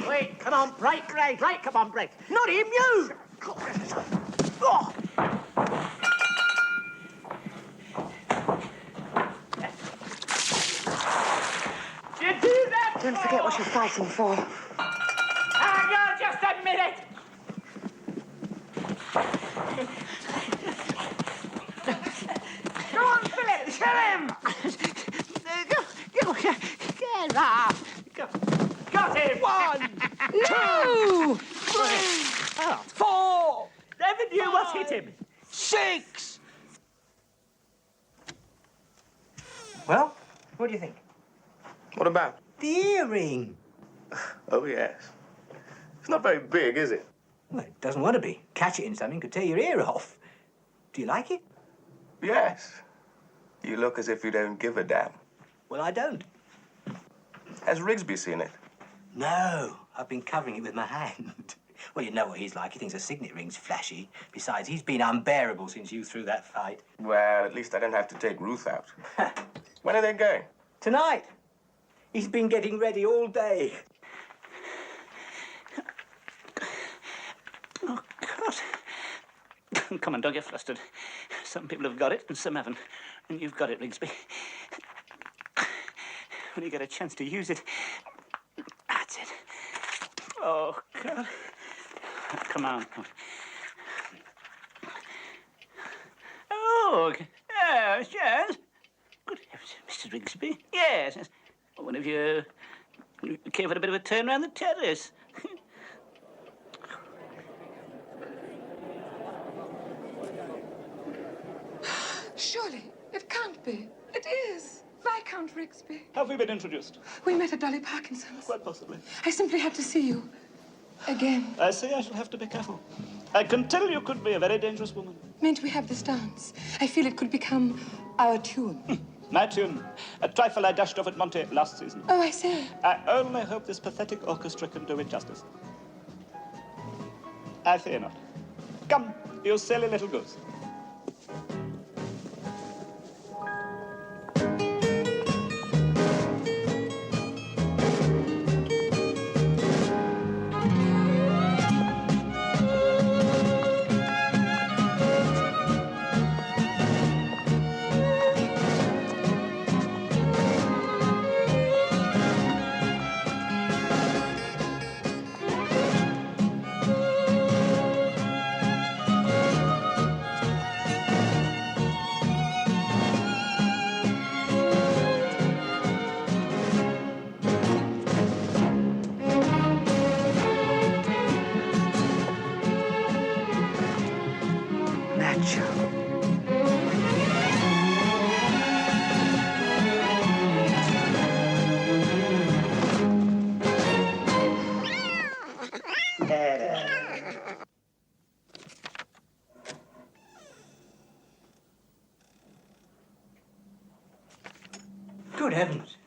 Wait, come on, break, come on, break. Not him, you! Oh. You do that Don't forget what you're fighting for. Hang on, just a minute. Go on, Philip, kill him! Get off! Got him! 1, 2, 3, 4. Never knew what hit him. 6. Well, what do you think? What about? The earring. Oh, yes. It's not very big, is it? Well, it doesn't want to be. Catch it in something could tear your ear off. Do you like it? Yes. You look as if you don't give a damn. Well, I don't. Has Rigsby seen it? No, I've been covering it with my hand. Well, you know what he's like. He thinks a signet ring's flashy. Besides, he's been unbearable since you threw that fight. Well, at least I don't have to take Ruth out. When are they going? Tonight. He's been getting ready all day. Oh, God. Come on, don't get flustered. Some people have got it and some haven't. And you've got it, Rigsby. When you get a chance to use it, that's it. Oh, God. Come on. Oh, yes. Good heavens, Mr. Rigsby. Yes. One of you came for a bit of a turn around the terrace. Surely, it can't be. It is. Viscount Rigsby. Have we been introduced? We met at Dolly Parkinson's. Quite possibly. I simply had to see you. Again. I see I shall have to be careful. I can tell you could be a very dangerous woman. Mayn't we have this dance? I feel it could become our tune. My tune. A trifle I dashed off at Monte last season. Oh, I say. I only hope this pathetic orchestra can do it justice. I fear not. Come, you silly little goose. Good heavens.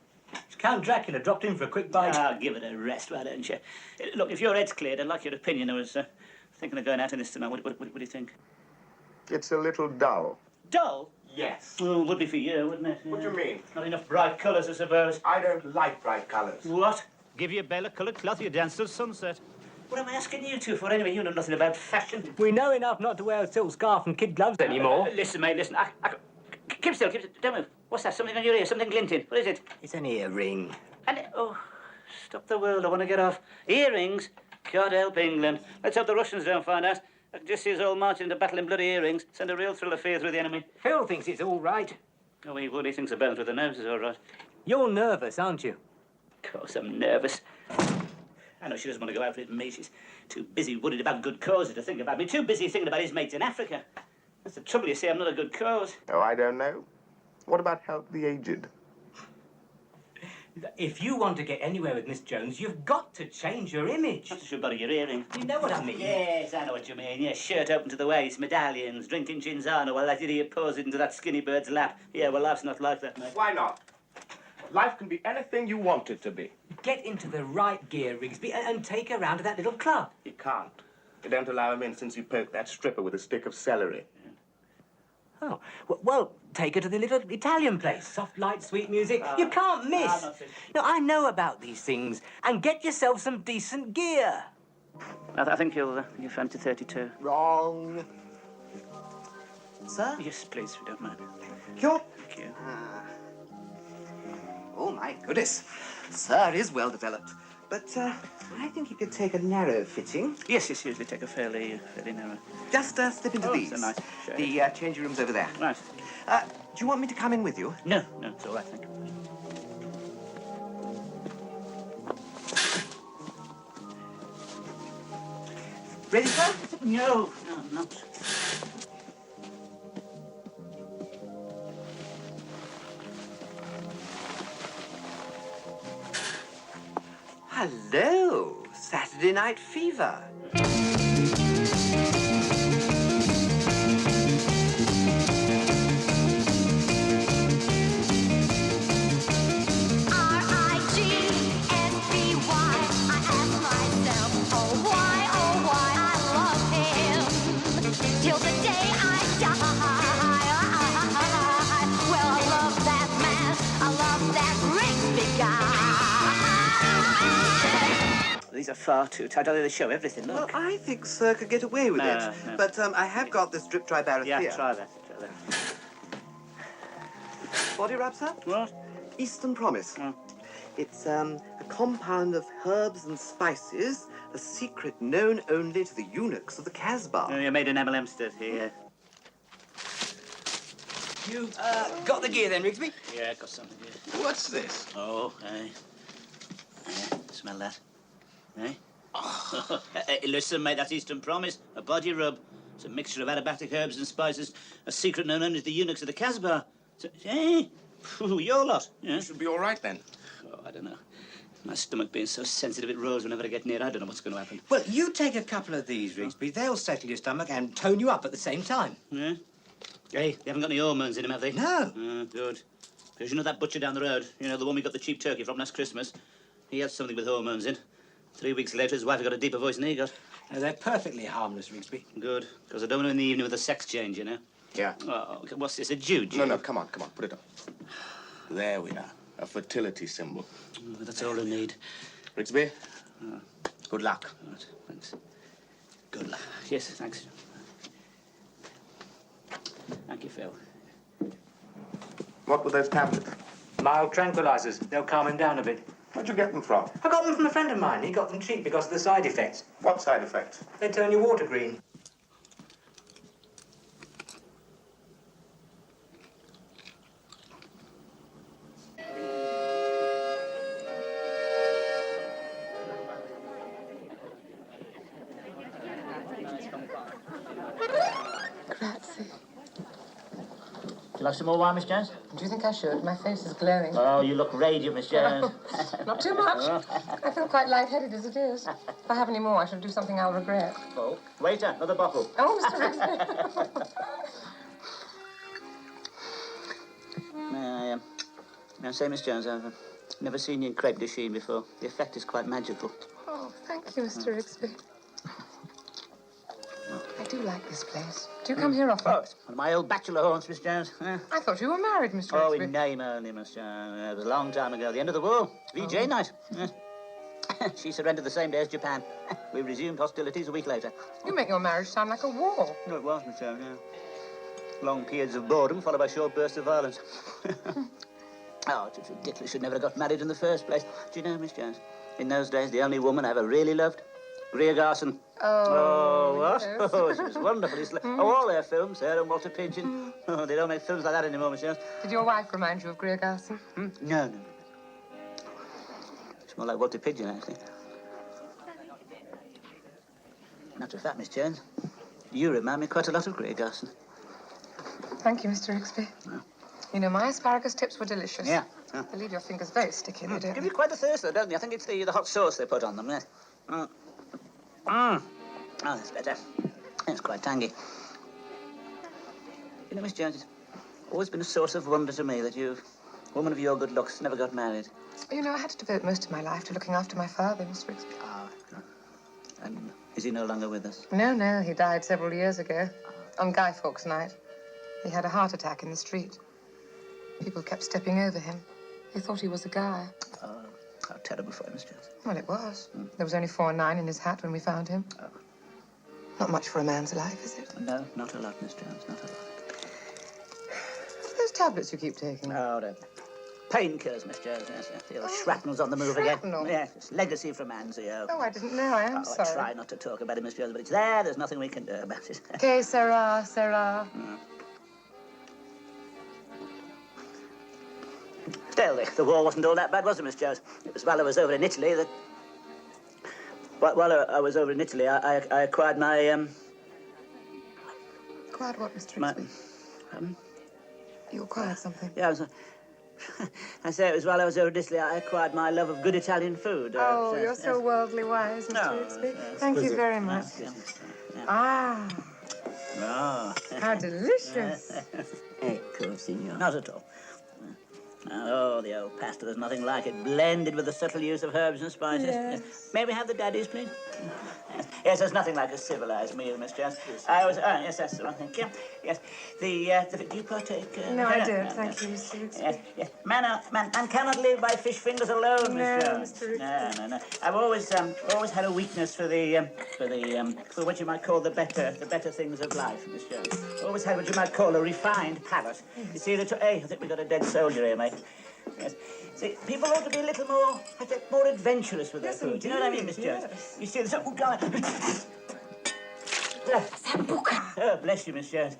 It's Count Dracula dropped in for a quick bite. Ah, give it a rest, why don't you? Look, if your head's cleared, I'd like your opinion. I was thinking of going out in this tonight. What do you think? It's a little dull. Dull? Yes. Well, would be for you, wouldn't it? What do you mean? Not enough bright colours, I suppose. I don't like bright colours. What? Give you a bale of coloured cloth, you dance till sunset. What am I asking you two for anyway? You know nothing about fashion. We know enough not to wear a silk scarf and kid gloves anymore. Listen, mate, listen. Keep still, don't move. What's that? Something on your ear, something glinting. What is it? It's an earring. Oh, stop the world, I want to get off. Earrings? God help England. Let's hope the Russians don't find out. I can just see us all marching into battle in bloody earrings. Send a real thrill of fear through the enemy. Phil thinks it's all right. Oh, he would. He thinks the burn through the nose is all right. You're nervous, aren't you? Of course, I'm nervous. I know she doesn't want to go out with me. She's too busy worried about good causes to think about me. Too busy thinking about his mates in Africa. That's the trouble, you see. I'm not a good cause. Oh, I don't know. What about help the aged? If you want to get anywhere with Miss Jones, you've got to change your image. Not to should bother your earring. You know what I mean? Yes, I know what you mean. Yes, shirt open to the waist, medallions, drinking Cinzano while that idiot pours it into that skinny bird's lap. Yeah, well, life's not like that, mate. Why not? Life can be anything you want it to be. Get into the right gear, Rigsby, and take her round to that little club. You can't. They don't allow him in since you poked that stripper with a stick of celery. Oh, well, take her to the little Italian place. Soft light, sweet music. You can't miss. No, I know about these things. And get yourself some decent gear. I think you'll fancy 32. Wrong. Sir? Yes, please, if you don't mind. You're... Thank you. Oh, my goodness. Sir is well developed. But I think you could take a narrow fitting. Yes, usually take a fairly narrow. Just slip into these. It's a nice shade. The changing room's over there. Right. Do you want me to come in with you? No, it's all right, thank you. Ready, sir? No, I'm not. Hello, Saturday Night Fever. These are far too tight. They show everything, look. Well, I think Sir could get away with it. No. But I have got this drip dry barrier Yeah, here. try that. Body wrap, sir? What? Eastern Promise. Oh. It's a compound of herbs and spices, a secret known only to the eunuchs of the Casbah. You made an MLM stud here. You got the gear then, Rigsby? Yeah, I got something here. What's this? Oh, hey. Smell that. Eh? Oh. Hey, listen, mate, that's Eastern Promise. A body rub. It's a mixture of aromatic herbs and spices, a secret known only to the eunuchs of the Casbah. So, hey, your lot. Yeah? You should be all right then. Oh, I don't know. My stomach being so sensitive it rolls whenever I get near. I don't know what's going to happen. Well, you take a couple of these, Rigsby. They'll settle your stomach and tone you up at the same time. Yeah? Hey, they haven't got any hormones in them, have they? No. Good. Because you know that butcher down the road, you know, the one we got the cheap turkey from last Christmas? He had something with hormones in. 3 weeks later, his wife got a deeper voice than he got. They're perfectly harmless, Rigsby. Good. Because I don't want to in the evening with a sex change, you know? Yeah. Oh, what's this, a Jew? No, come on, put it up. There we are. A fertility symbol. Oh, that's all I need. Rigsby, good luck. Right, thanks. Good luck. Yes, thanks. Thank you, Phil. What were those tablets? Mild tranquilizers. They'll calm him down a bit. Where'd you get them from? I got them from a friend of mine. He got them cheap because of the side effects. What side effects? They turn your water green. Grazie. Would you like some more wine, Miss Jones? Do you think I should? My face is glowing. Oh, you look radiant, Miss Jones. Not too much. I feel quite lightheaded as it is. If I have any more, I shall do something I'll regret. Oh, waiter, another bottle. Oh, Mr. Rigsby. May I say, Miss Jones, I've never seen you in crepe de chine before. The effect is quite magical. Oh, thank you, Mr. Rigsby. I do like this place. Do you come here often? Oh, it's one of my old bachelor haunts, Miss Jones. I thought you were married, Mr. Oh, Rigsby. in name only, Miss Jones. It was a long time ago, the end of the war. VJ night. Yes. She surrendered the same day as Japan. We resumed hostilities a week later. You make your marriage sound like a war. No, it was, Miss Jones, yeah. Long periods of boredom followed by short bursts of violence. Oh, it's ridiculous. Should never have got married in the first place. Do you know, Miss Jones, in those days, the only woman I ever really loved, Greer Garson. Oh, what? yes. Oh, she was wonderful. Oh, all their films, her and Walter Pidgeon. Oh, they don't make films like that anymore, Miss Jones. Did your wife remind you of Greer Garson? No. It's more like Walter Pidgeon, actually. Matter of fact, Miss Jones, you remind me quite a lot of Greer Garson. Thank you, Mr. Rigsby. Yeah. You know, my asparagus tips were delicious. Yeah. They leave your fingers very sticky, they don't Give you quite a thirst, though, don't they? I think it's the hot sauce they put on them, yes. Oh, that's better. It's quite tangy. You know, Miss Jones, it's always been a source of wonder to me that you, a woman of your good looks, never got married. You know, I had to devote most of my life to looking after my father, Mr. Rigsby. Ah, and is he no longer with us? No, he died several years ago. On Guy Fawkes night. He had a heart attack in the street. People kept stepping over him. They thought he was a guy. Oh, how terrible for him, Miss Jones. Well, it was. There was only 4/9 in his hat when we found him. Oh. Not much for a man's life, is it? No, not a lot, Miss Jones, not a lot. Those tablets you keep taking. Oh, no. Painkillers, Miss Jones, yes. The old shrapnel's on the move shrapnel? again. Yes, it's legacy from Anzio. Oh, I didn't know. I am sorry. I try not to talk about it, Miss Jones, but it's there. There's nothing we can do about it. Que sera, sera. Still, the war wasn't all that bad, was it, Miss Jones? It was while I was over in Italy that... While I was over in Italy, I acquired my, Acquired what, Mr. my... Rigsby? You acquired something? Yeah, I say it was while I was over in Italy, I acquired my love of good Italian food. Oh, you're so worldly wise, Mr. Rigsby. Thank you very much. Ah, Oh. how delicious. Ecco, signor. Not at all. Oh, the old pasta, there's nothing like it. Blended with the subtle use of herbs and spices. Yes. May we have the daddies, please? Yes, there's nothing like a civilized meal, Miss Jones. I was... yes, that's the one, thank you. Yes, do you partake? No, I don't. Thank you, Mr. Rigsby. Yes. Man cannot live by fish fingers alone, No, Miss Jones. Mr. Rigsby. No. I've always had a weakness for for what you might call the better things of life, Miss Jones. Always had what you might call a refined palate. You see, hey, I think we've got a dead soldier here, mate. Yes. See, people ought to be a little more adventurous with their food. Do you know what I mean, Miss Jones? Yes. You see, oh, God. Sambuca. Oh, bless you, Miss Jones.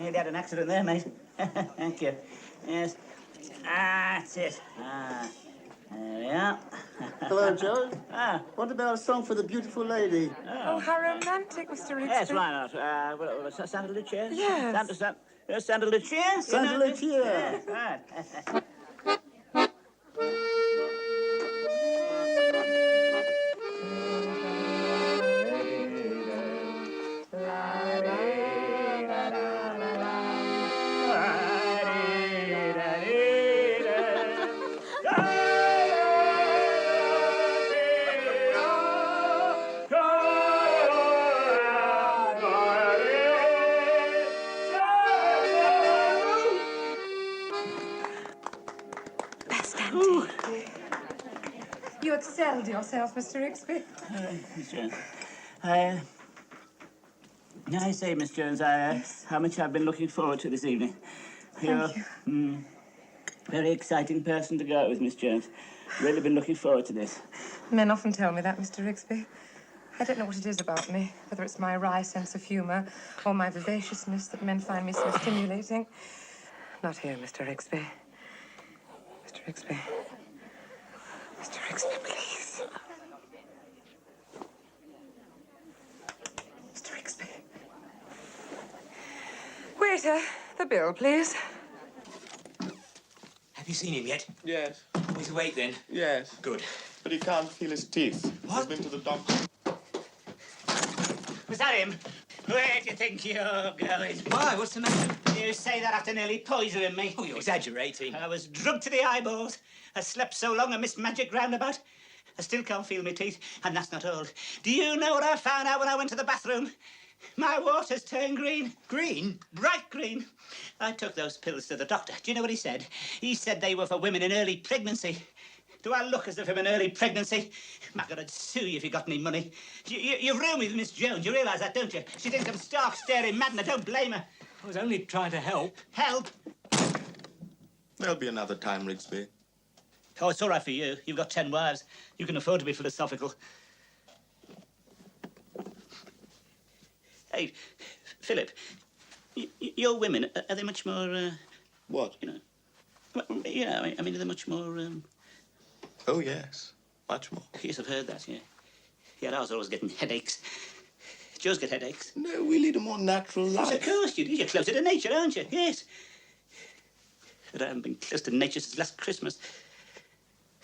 Nearly had an accident there, mate. Thank you. Yes. That's it. There we are. Hello, Joe. Ah. What about a song for the beautiful lady? Oh, how romantic, Mr. Rigsby. Yes, why not? Santa Lucia? Yes. Santa Lucia? Santa Lucia. Yes, right. You excelled yourself, Mr. Rigsby. Miss Jones, I say, Miss Jones, how much I've been looking forward to this evening. Thank you. Very exciting person to go out with, Miss Jones. Really been looking forward to this. Men often tell me that, Mr. Rigsby. I don't know what it is about me, whether it's my wry sense of humour or my vivaciousness that men find me so stimulating. Not here, Mr. Rigsby. Mr. Rigsby. Mr. Rigsby, please. Mr. Rigsby. Waiter, the bill, please. Have you seen him yet? Yes. He's awake then? Yes. Good. But he can't feel his teeth. What? He's been to the doctor. Was that him? Where do you think you're going? Why? What's the matter? You say that after nearly poisoning me. Oh, you're exaggerating. I was drugged to the eyeballs. I slept so long I missed magic roundabout. I still can't feel my teeth, and that's not all. Do you know what I found out when I went to the bathroom? My water's turned green. Green? Bright green. I took those pills to the doctor. Do you know what he said? He said they were for women in early pregnancy. Do I look as if I'm in early pregnancy? My God, I'd sue you if you got any money. You ruined me with Miss Jones. You realise that, don't you? She thinks I'm stark, staring mad, and I don't blame her. I was only trying to help. Help? There'll be another time, Rigsby. Oh, it's all right for you. You've got 10 wives. You can afford to be philosophical. Hey, Philip, your women, are they much more, What? I mean, are they much more, Oh, yes. Much more. Yes, I've heard that, yeah. Yeah, I was always getting headaches. Joe's get headaches. No, we lead a more natural life. Yes, of course you do. You're closer to nature, aren't you? Yes. But I haven't been close to nature since last Christmas.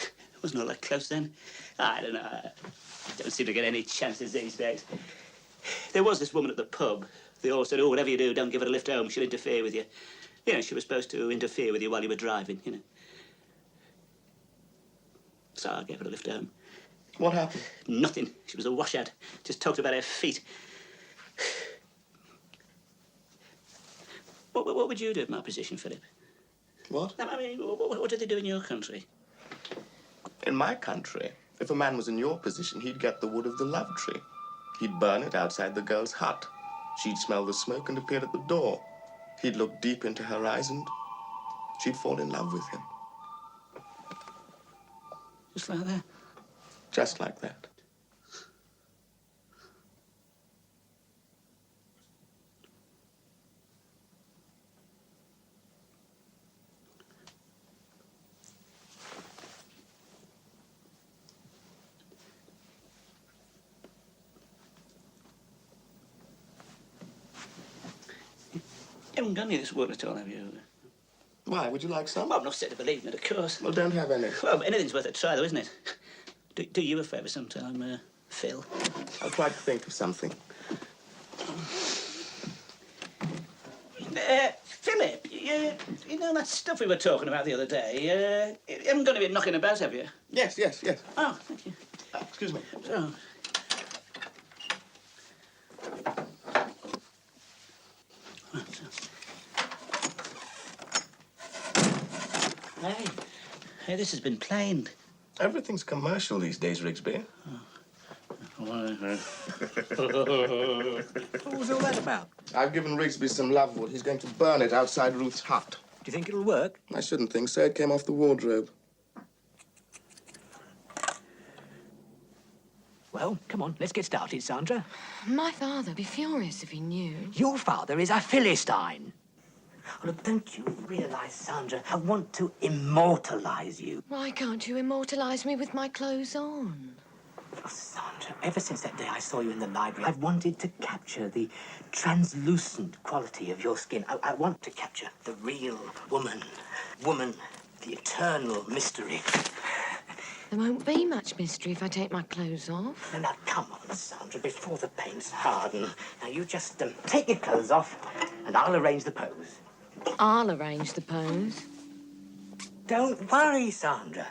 I wasn't all that close then. I don't know. I don't seem to get any chances these days. There was this woman at the pub. They all said, oh, whatever you do, don't give her a lift home. She'll interfere with you. You know, she was supposed to interfere with you while you were driving, you know. So I gave her a lift home. What happened? Nothing. She was a washout. Just talked about her feet. What would you do in my position, Philip? What? I mean, what do they do in your country? In my country, if a man was in your position, he'd get the wood of the love tree. He'd burn it outside the girl's hut. She'd smell the smoke and appear at the door. He'd look deep into her eyes and she'd fall in love with him. Just like that? Just like that. You haven't got any of this wood at all, have you? Why? Would you like some? Well, I'm not said to believe in it, of course. Well, don't have any. Well, anything's worth a try, though, isn't it? Do you a favour sometime, Phil? I'll try to think of something. Philip, you know that stuff we were talking about the other day? You haven't got any knocking about, have you? Yes, yes, yes. Oh, thank you. Excuse me. So. Hey, this has been planed. Everything's commercial these days, Rigsby. What was all that about? I've given Rigsby some love wood. He's going to burn it outside Ruth's hut. Do you think it'll work? I shouldn't think so. It came off the wardrobe. Well, come on, let's get started, Sandra. My father would be furious if he knew. Your father is a Philistine. Oh, look, don't you realise, Sandra, I want to immortalise you. Why can't you immortalise me with my clothes on? Oh, Sandra, ever since that day I saw you in the library, I've wanted to capture the translucent quality of your skin. I want to capture the real woman. Woman, the eternal mystery. There won't be much mystery if I take my clothes off. Now, come on, Sandra, before the paints harden. Now, you just take your clothes off, and I'll arrange the pose. I'll arrange the pose. Don't worry, Sandra.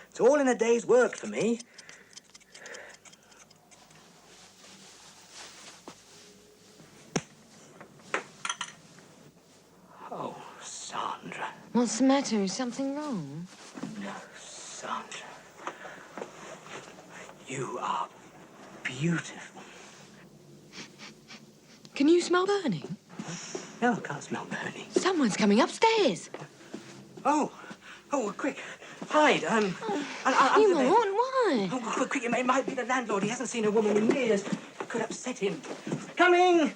It's all in a day's work for me. Oh, Sandra. What's the matter? Is something wrong? No, Sandra. You are beautiful. Can you smell burning? No, I can't smell burning. Someone's coming upstairs. Oh, quick. Hide. You won't. Why? Oh, quick, it might be the landlord. He hasn't seen a woman in years. It could upset him. Coming!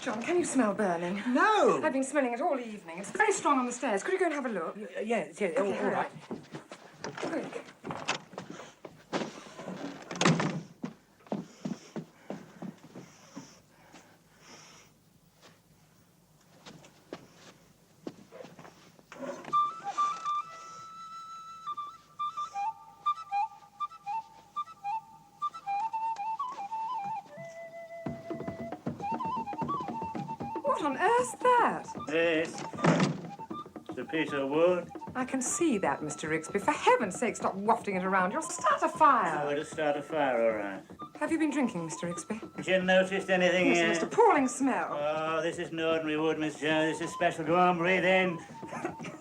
John, can you smell burning? No! I've been smelling it all evening. It's very strong on the stairs. Could you go and have a look? Yeah, all right. Quick. What on earth's that? This. It's a piece of wood. I can see that, Mr. Rigsby. For heaven's sake, stop wafting it around. You'll start a fire. Oh, it'll start a fire, all right. Have you been drinking, Mr. Rigsby? Have you noticed anything Yes, here? most appalling smell. Oh, this isn't ordinary wood, Miss Jones. This is special. Go on, breathe in.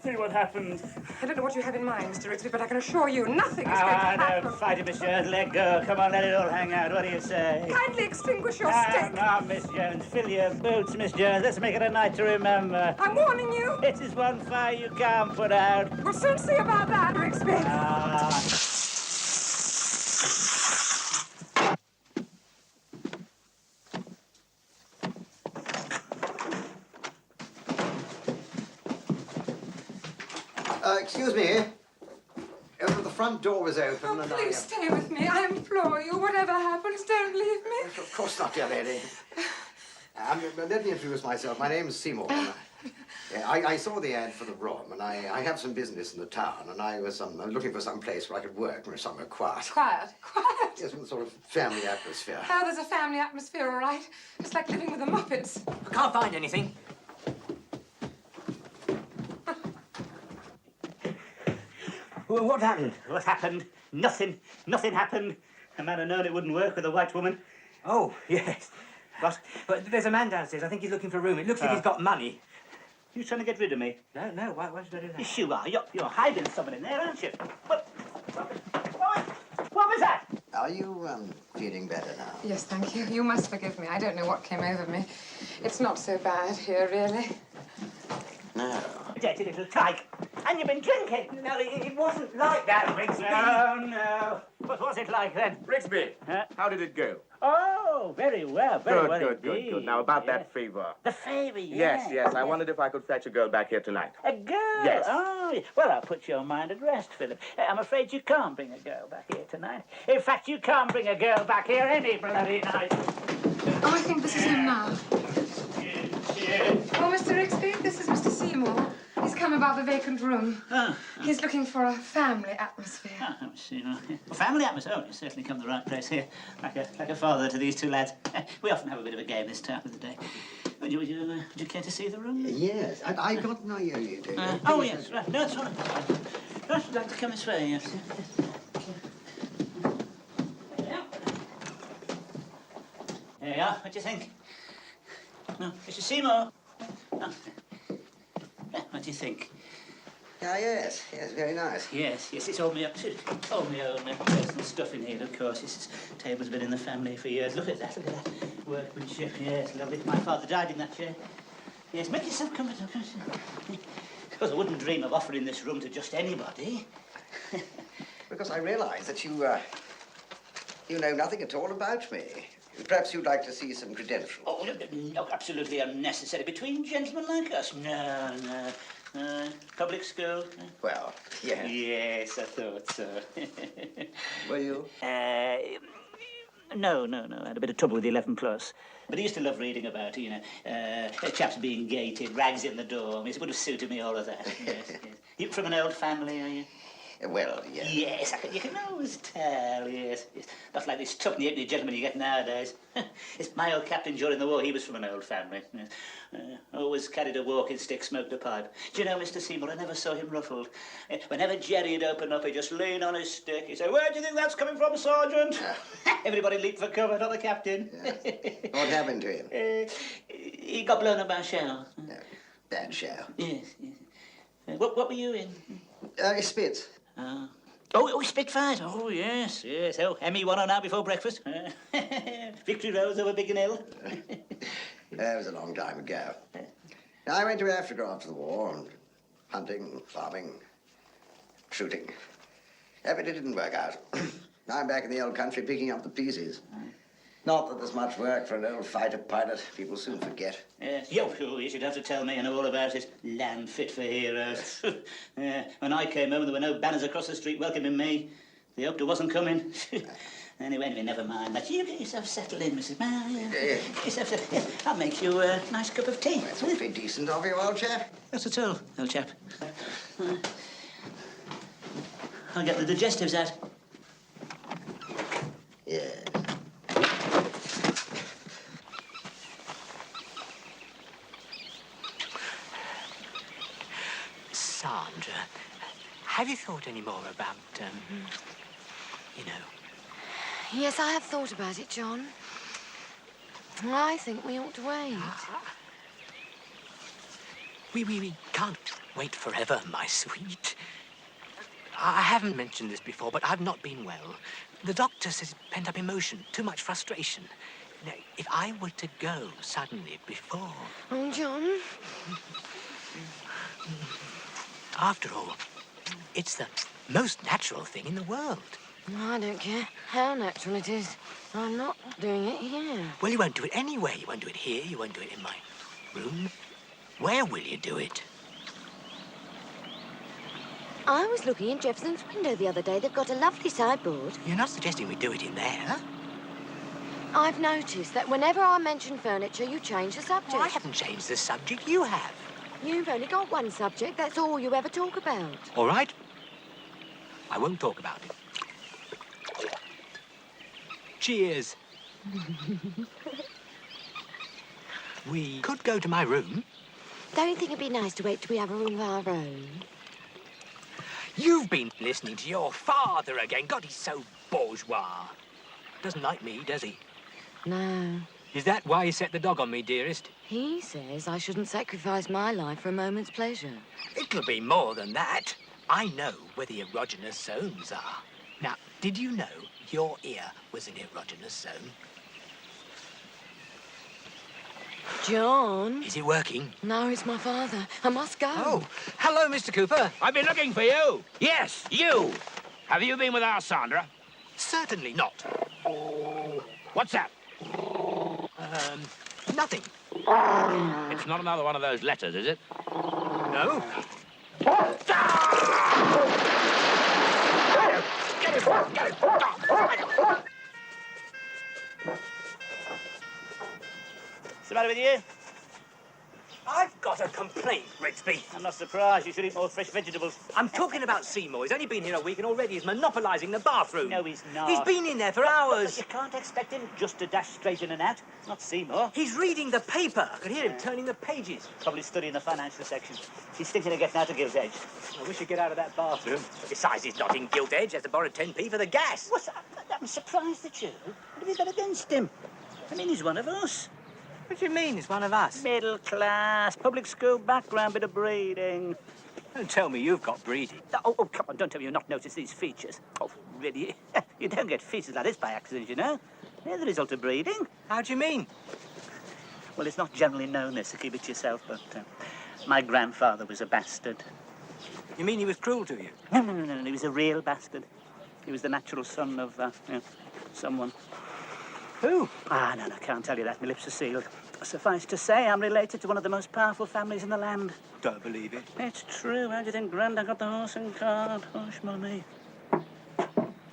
See what happens. I don't know what you have in mind, Mr. Rigsby, but I can assure you nothing is going to happen. Don't fight it, Miss Jones. Let go. Come on, let it all hang out. What do you say? Kindly extinguish your Ah, stick. no, Miss Jones. Fill your boots, Miss Jones. Let's make it a night to remember. I'm warning you. It is one fire you can't put out. We'll soon see about that, Rigsby. Excuse me. The front door was open and Please stay with me. I implore you. Whatever happens, don't leave me. Of course not, dear lady. Let me introduce myself. My name's Seymour. I saw the ad for the room, and I have some business in the town, and I was looking for some place where I could work, somewhere quiet. Quiet. Quiet. Yes, with a sort of family atmosphere. Oh, there's a family atmosphere, all right. It's like living with the Muppets. I can't find anything. Well, what happened? What happened? Nothing. Nothing happened. A man had known it wouldn't work with a white woman. Oh, yes. But there's a man downstairs. I think he's looking for a room. It looks like he's got money. You trying to get rid of me? No. Why should I do that? Yes, you are. You're hiding someone in there, aren't you? What was that? Are you, feeling better now? Yes, thank you. You must forgive me. I don't know what came over me. It's not so bad here, really. No. Dirty little tyke. And you've been drinking. No, it wasn't like that, Rigsby. No. What was it like then? Rigsby, how did it go? Oh, very well. Very well Good. Now, about that favor. The favor, yes. Yes. I wondered if I could fetch a girl back here tonight. A girl? Yes. Oh, well, I'll put your mind at rest, Philip. I'm afraid you can't bring a girl back here tonight. In fact, you can't bring a girl back here any bloody night. Oh, I think this is him now. Oh, Mr. Rigsby, this is Mr. Seymour. He's come about the vacant room. He's looking for a family atmosphere. A family atmosphere? Oh, you certainly come to the right place here. Like a father to these two lads. We often have a bit of a game this time of the day. Would you care to see the room? Yes, I got no idea you do. Oh, yes, right. No, it's all right. I'd like to come this way, yes. There you are. What do you think? No, Mr. Seymour. No. What do you think? Ah, yes, very nice. Yes, it's all my own personal stuff in here, of course. This table's been in the family for years. Look at that. Workmanship, yes, lovely. My father died in that chair. Yes, make yourself comfortable. Of course, I wouldn't dream of offering this room to just anybody. Because I realise that you know nothing at all about me. Perhaps you'd like to see some credentials. Oh, no, absolutely unnecessary. Between gentlemen like us. No, no. Public school? Well, yes. Yes, I thought so. Were you? No. I had a bit of trouble with the 11 plus. But I used to love reading about it, chaps being gated, rags in the door. It would have suited me, all of that. Yes. You from an old family, are you? Well, yes. Yes, you can always tell, yes. Not like this tuckney-halfpenny gentleman you get nowadays. It's my old captain during the war, he was from an old family. Yes. Always carried a walking stick, smoked a pipe. Do you know, Mr. Seymour, I never saw him ruffled. Whenever Jerry'd open up, he'd just lean on his stick. He'd say, "Where do you think that's coming from, Sergeant?" Everybody leaped for cover, not the captain. Yes. What happened to him? He got blown up by a shell. Bad shell. Yes. What were you in? Spitz. Oh, Spitfires. Oh, yes. Oh, Emmy won on out before breakfast. Victory Rose over Biggin Hill. That was a long time ago. I went to Africa after the war, and hunting, farming, shooting. But it didn't work out. Now I'm back in the old country picking up the pieces. Not that there's much work for an old fighter pilot. People soon forget. Yes. You should have to tell me. I know all about it. Land fit for heroes. When I came home, there were no banners across the street welcoming me. They hoped I wasn't coming. Anyway, never mind that. You get yourself settled in, Mrs. Get yourself settled. Yeah, I'll make you a nice cup of tea. That's awfully decent of you, old chap. Not at all, old chap. I'll get the digestives out. Yes. Sandra, have you thought any more about, Yes, I have thought about it, John. I think we ought to wait. We can't wait forever, my sweet. I haven't mentioned this before, but I've not been well. The doctor says pent-up emotion, too much frustration. Now, if I were to go suddenly before... Oh, John. After all, it's the most natural thing in the world. I don't care how natural it is. I'm not doing it here. Well, you won't do it anyway. You won't do it here. You won't do it in my room. Where will you do it? I was looking in Jefferson's window the other day. They've got a lovely sideboard. You're not suggesting we do it in there? I've noticed that whenever I mention furniture, you change the subject. Well, I haven't changed the subject. You have. You've only got one subject. That's all you ever talk about. All right. I won't talk about it. Cheers. We could go to my room. Don't you think it'd be nice to wait till we have a room of our own? You've been listening to your father again. God, he's so bourgeois. Doesn't like me, does he? No. Is that why he set the dog on me, dearest? He says I shouldn't sacrifice my life for a moment's pleasure. It'll be more than that. I know where the erogenous zones are. Now, did you know your ear was an erogenous zone? John? Is it working? No, it's my father. I must go. Oh, hello, Mr. Cooper. I've been looking for you. Yes, you. Have you been with our Sandra? Certainly not. What's that? Nothing. It's not another one of those letters, is it? No. What's the matter with you? I've got a complaint, Rigsby. I'm not surprised. You should eat more fresh vegetables. I'm talking about Seymour. He's only been here a week and already he's monopolising the bathroom. No, he's not. He's been in there for hours. But you can't expect him just to dash straight in and out. Not Seymour. He's reading the paper. I could hear him turning the pages. Probably studying the financial section. He's thinking of getting out of Gilt Edge. I wish he'd get out of that bathroom. Besides, he's not in Gilt Edge. He has to borrow 10p for the gas. What's that? I'm surprised at you. What have you got against him? I mean, he's one of us. What do you mean, he's one of us? Middle class, public school background, bit of breeding. Don't tell me you've got breeding. Oh, come on, don't tell me you've not noticed these features. Oh, really? You don't get features like this by accident, you know. They're the result of breeding. How do you mean? Well, it's not generally known this, so keep it to yourself, but my grandfather was a bastard. You mean he was cruel to you? No, he was a real bastard. He was the natural son of, someone. Who? Ah, no, can't tell you that. My lips are sealed. Suffice to say, I'm related to one of the most powerful families in the land. Don't believe it. It's true. How do you think Grandad got the horse and cart? Hush, Mummy.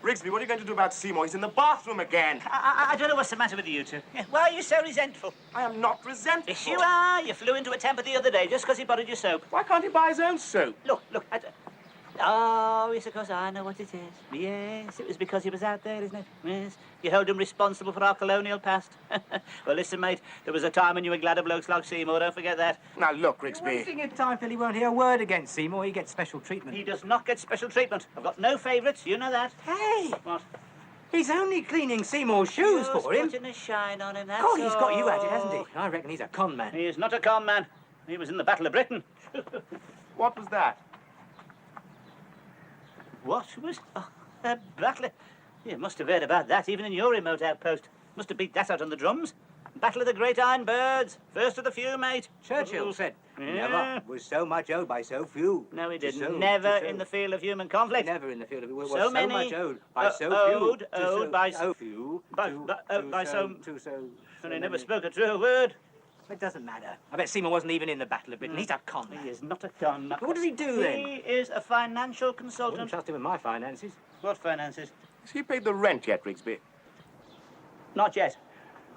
Rigsby, what are you going to do about Seymour? He's in the bathroom again. I don't know what's the matter with you two. Yeah, why are you so resentful? I am not resentful. Yes, you are. You flew into a temper the other day just because he borrowed your soap. Why can't he buy his own soap? Look. Oh, yes, of course, I know what it is. Yes, it was because he was out there, isn't it? Yes. You held him responsible for our colonial past. Well, listen, mate, there was a time when you were glad of blokes like Seymour, don't forget that. Now, look, One Rigsby. thing in time, Phil, he won't hear a word against Seymour. He gets special treatment. He does not get special treatment. I've got no favourites, you know that. Hey! What? He's only cleaning Seymour's shoes Just for him. putting a shine on him, that's Oh, he's got you at it, all. hasn't he? I reckon he's a con man. He is not a con man. He was in the Battle of Britain. What was that? What was... Oh, a battle... You must have heard about that, even in your remote outpost. Must have beat that out on the drums. Battle of the Great Iron Birds. First of the few, mate. Churchill said, Yeah. never was so much owed by so few. No, he didn't. So- never so- in the field of human conflict. Never in the field of it was So many, much owed by so few. owed by so few. by so. And he never spoke a true word. It doesn't matter. I bet Seymour wasn't even in the Battle of Britain. He's a con man. He is not a con man. What does he do then? He is a financial I wouldn't consultant. trust him with my finances. What finances? Has he paid the rent yet, Rigsby? Not yet.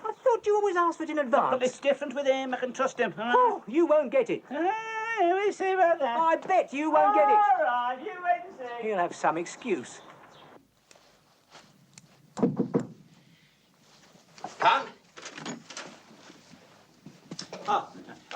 I thought you always asked for it in But advance. it's different with him. I can trust him. Oh, you won't get it. We see about that. I bet you won't get it. All right, you wait and see. He'll have some excuse. Come.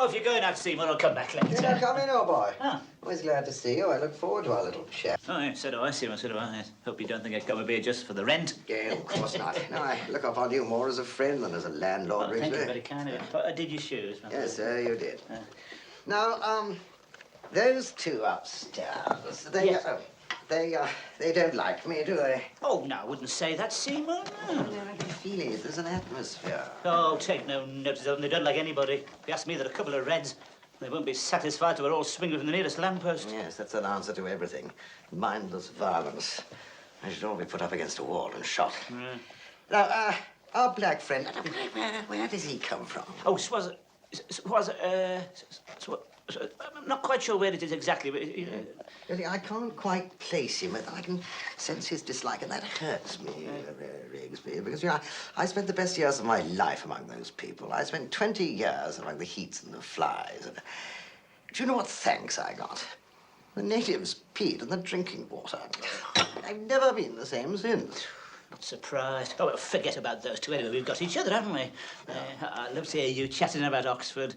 Oh, if you're going out, Seymour, I'll come back later. Did I come in, old boy? Ah. Always glad to see you. I look forward to our little chat. Oh, yeah, so do I, Seymour, so do I. Yes. Hope you don't think I'd come up here just for the rent. Yeah, of course not. No, I look upon you more as a friend than as a landlord, Oh, thank you, Rigsby. very kind of you. But I did your shoes. Yes, sir, you did. Now, those two upstairs, they don't like me, do they? Oh, no, I wouldn't say that, Seymour. No. I can feel it. There's an atmosphere. Oh, take no notice of them. They don't like anybody. If you ask me, they're a couple of reds. They won't be satisfied till we're all swinging from the nearest lamppost. Yes, that's an answer to everything. Mindless violence. I should all be put up against a wall and shot. Now, our black friend, where does he come from? Oh, I'm not quite sure where it is exactly, but... Really, I can't quite place him. I can sense his dislike, and that hurts me, Rigsby, because, you know, I spent the best years of my life among those people. I spent 20 years among the heats and the flies. And do you know what thanks I got? The natives peed in the drinking water. I've never been the same since. Not surprised. Oh, well, forget about those two. Anyway, we've got each other, haven't we? I love to hear you chatting about Oxford,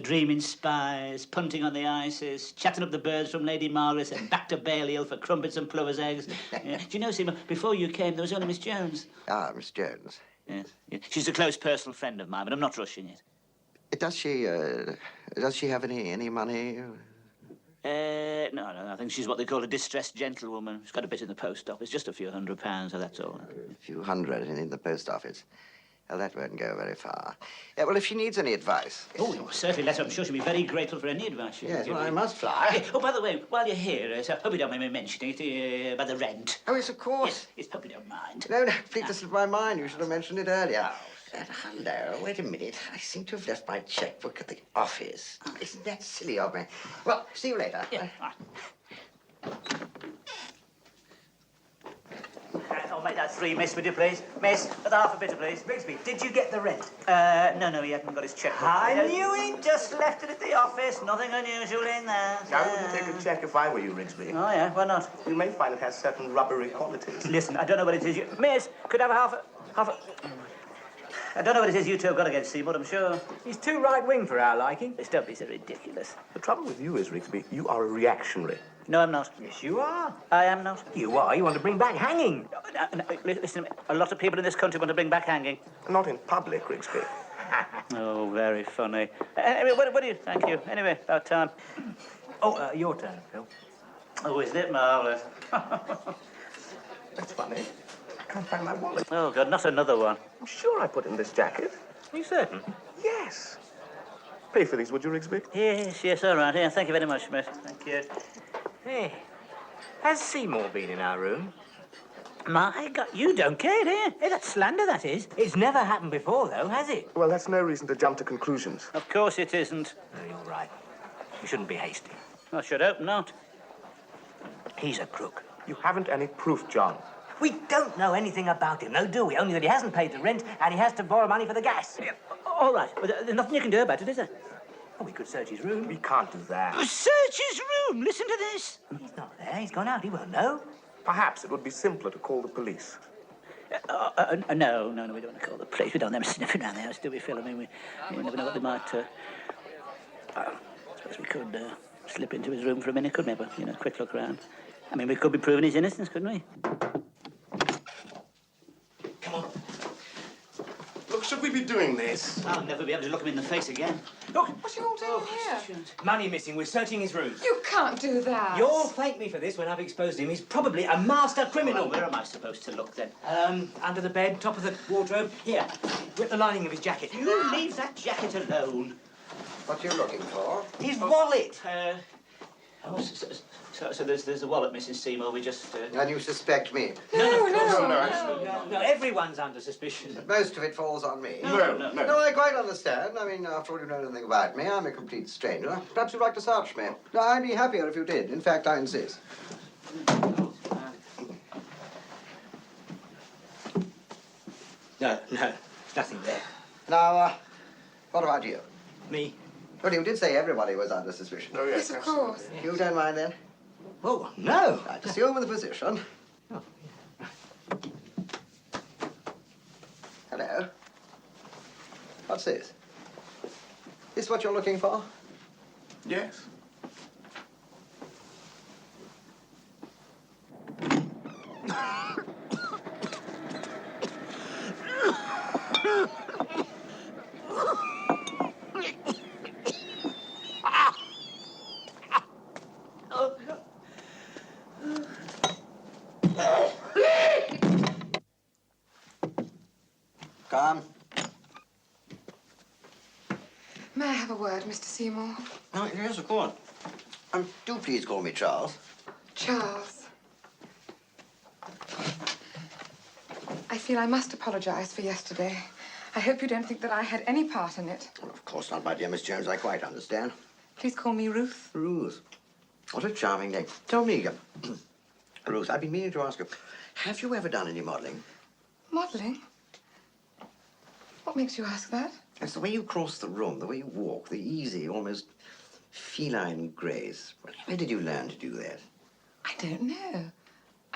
dreaming spies, punting on the ices, chatting up the birds from Lady Margaret and back to Balliol for crumpets and plover's eggs. Do you know, Seymour, before you came, there was only Miss Jones. Ah, Miss Jones. Yes. Yeah. She's a close personal friend of mine, but I'm not rushing it. Does she have any money? No, I think she's what they call a distressed gentlewoman. She's got a bit in the post office, just a few £100, so that's all. A few hundred in the post office. Well, that won't go very far. Yeah, well, if she needs any advice... Oh, you certainly let her. I'm sure she'll be very grateful for any advice you Yes, give well, me. I must fly. Oh, by the way, while you're here, so I hope you don't mind me mentioning it, about the rent. Oh, yes, of course. Yes, hope you don't mind. No, please, this is my mind. You should have mentioned it earlier. Hello, wait a minute. I seem to have left my checkbook at the office. Isn't that silly of me? Well, see you later. Yeah, right. I'll make that 3, miss, would you please? Miss, for the half a bitter, please. Rigsby, did you get the rent? No, he hasn't got his checkbook. I knew it. Just left it at the office. Nothing unusual in there. I wouldn't take a check if I were you, Rigsby. Oh, yeah, why not? You may find it has certain rubbery qualities. Listen, I don't know what it is you... Miss, could I have half a... I don't know what it is you two have got against Seymour, I'm sure. He's too right-wing for our liking. This don't be so ridiculous. The trouble with you is, Rigsby, you are a reactionary. No, I'm not. Yes, you are. I am not. You are. You want to bring back hanging. No, listen, a lot of people in this country want to bring back hanging. Not in public, Rigsby. Oh, very funny. Anyway, what do you... Thank you. Anyway, about time. Oh, your turn, Phil. Oh, isn't it marvellous? That's funny. I can't find my wallet. Oh, God, not another one. I'm sure I put in this jacket. Are you certain? Yes. Pay for these, would you, Rigsby? Yes, all right. Yeah, thank you very much, miss. Thank you. Hey, has Seymour been in our room? My God, you don't care, do you? Hey, that's slander, that is. It's never happened before, though, has it? Well, that's no reason to jump to conclusions. Of course it isn't. No, you're right. We shouldn't be hasty. I should hope not. He's a crook. You haven't any proof, John. We don't know anything about him, no, do we? Only that he hasn't paid the rent and he has to borrow money for the gas. All right, but there's nothing you can do about it, is there? Oh, we could search his room. We can't do that. Search his room! Listen to this. He's not there. He's gone out. He won't know. Perhaps it would be simpler to call the police. No, we don't want to call the police. We don't want them sniffing around the house, do we, Phil? I mean, we never know what they might... I suppose we could slip into his room for a minute, couldn't we? But, you know, quick look around. I mean, we could be proving his innocence, couldn't we? Come on. Look, should we be doing this? I'll never be able to look him in the face again. Look, What are you all doing here? money missing. We're searching his rooms. You can't do that. You'll thank me for this when I've exposed him. He's probably a master criminal. Well, where am I supposed to look, then? Under the bed, top of the wardrobe. Here, rip the lining of his jacket. You leave that jacket alone. What are you looking for? His wallet. So there's a wallet missing, Seymour. We just... And you suspect me? No, everyone's under suspicion. Most of it falls on me. No. No, I quite understand. I mean, after all, you know nothing about me. I'm a complete stranger. Perhaps you'd like to search me. No, I'd be happier if you did. In fact, I insist. No, nothing there. Now, what about you? Me? Well, you did say everybody was under suspicion. Oh, Yes, of course. You don't mind, then? Oh, no. Right, assume the position. Hello. What's this? This what you're looking for? Yes. Come. May I have a word, Mr. Seymour? Oh, yes, of course. Do please call me Charles. Charles. I feel I must apologize for yesterday. I hope you don't think that I had any part in it. Well, of course not, my dear Miss Jones. I quite understand. Please call me Ruth. Ruth. What a charming name. Tell me, Ruth, I've been meaning to ask you, have you ever done any modeling? Modeling? What makes you ask that? It's the way you cross the room, the way you walk, the easy, almost feline grace. Where did you learn to do that? I don't know.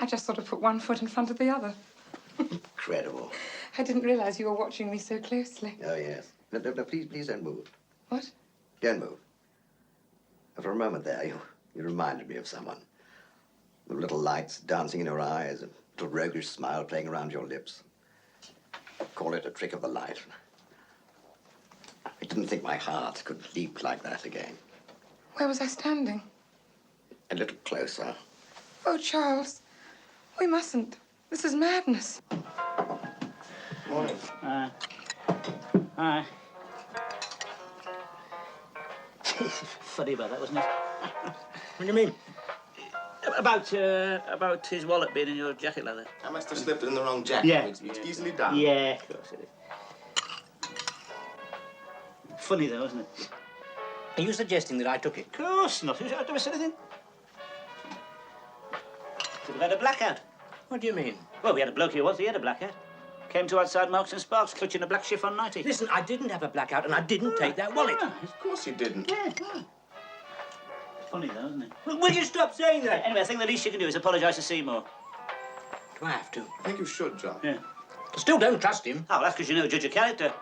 I just sort of put one foot in front of the other. Incredible. I didn't realize you were watching me so closely. Oh, yes. No, please don't move. What? Don't move. For a moment there, you reminded me of someone. The little lights dancing in your eyes, a little roguish smile playing around your lips. Call it a trick of the light. I didn't think my heart could leap like that again. Where was I standing? A little closer. Oh, Charles, we mustn't. This is madness. Morning. Hi. Funny about that, wasn't it? What do you mean? About his wallet being in your jacket leather. I must have slipped it in the wrong jacket. Yeah. It's easily done. Yeah, of course it is. Funny though, isn't it? Are you suggesting that I took it? Of course not. Who's ever said anything? Could have had a blackout. What do you mean? Well, we had a bloke here once. He had a blackout. Came to outside Marks and Sparks, clutching a black chiffon nightie. Listen, I didn't have a blackout and I didn't take that wallet. Of course you didn't. Yeah. Funny though, isn't it? Will you stop saying that? Anyway, I think the least you can do is apologise to Seymour. Do I have to? I think you should, John. Yeah. Still don't trust him. Oh, well, that's because you know judge of character.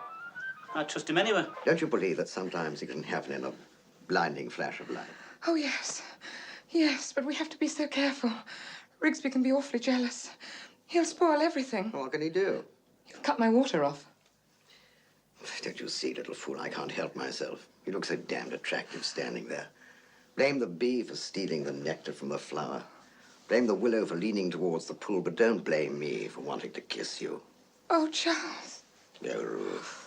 I'd trust him anyway. Don't you believe that sometimes it can happen in a blinding flash of light? Oh, yes. Yes, but we have to be so careful. Rigsby can be awfully jealous. He'll spoil everything. What can he do? He'll cut my water off. Don't you see, little fool, I can't help myself. You look so damned attractive standing there. Blame the bee for stealing the nectar from the flower. Blame the willow for leaning towards the pool, but don't blame me for wanting to kiss you. Oh, Charles. Oh, Ruth.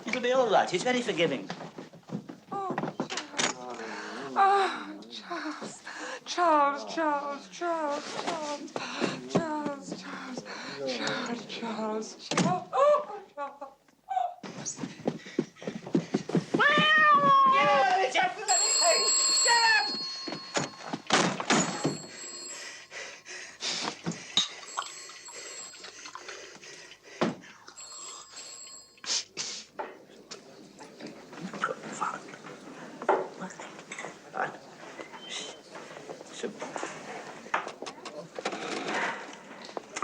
It'll be all right. He's very forgiving. Oh, Charles. Charles, Charles, Charles, Charles, Charles, Charles, Charles, Charles, Charles. Oh, Charles.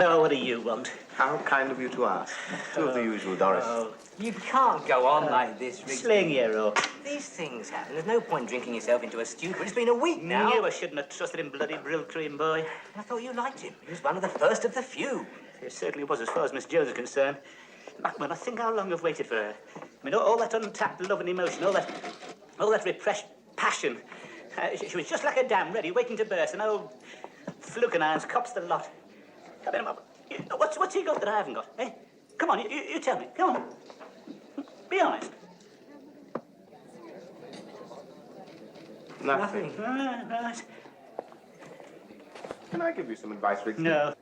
Oh, what do you want? How kind of you to ask. Two of the usual, Doris. Oh, you can't go on like this, Rigsby. Sling your rope. These things happen. There's no point drinking yourself into a stupor. It's been a week now. You shouldn't have trusted him, bloody Brill Cream boy. I thought you liked him. He was one of the first of the few. He certainly was, as far as Miss Jones is concerned. When I think how long I've waited for her. I mean, all that untapped love and emotion, all that repressed passion. She was just like a dam, ready, waiting to burst, and old Fluke and Irons cops the lot. I mean, what's he got that I haven't got, eh? Come on, you tell me, come on. Be honest. Nothing. Right. Can I give you some advice, Rigsby? No.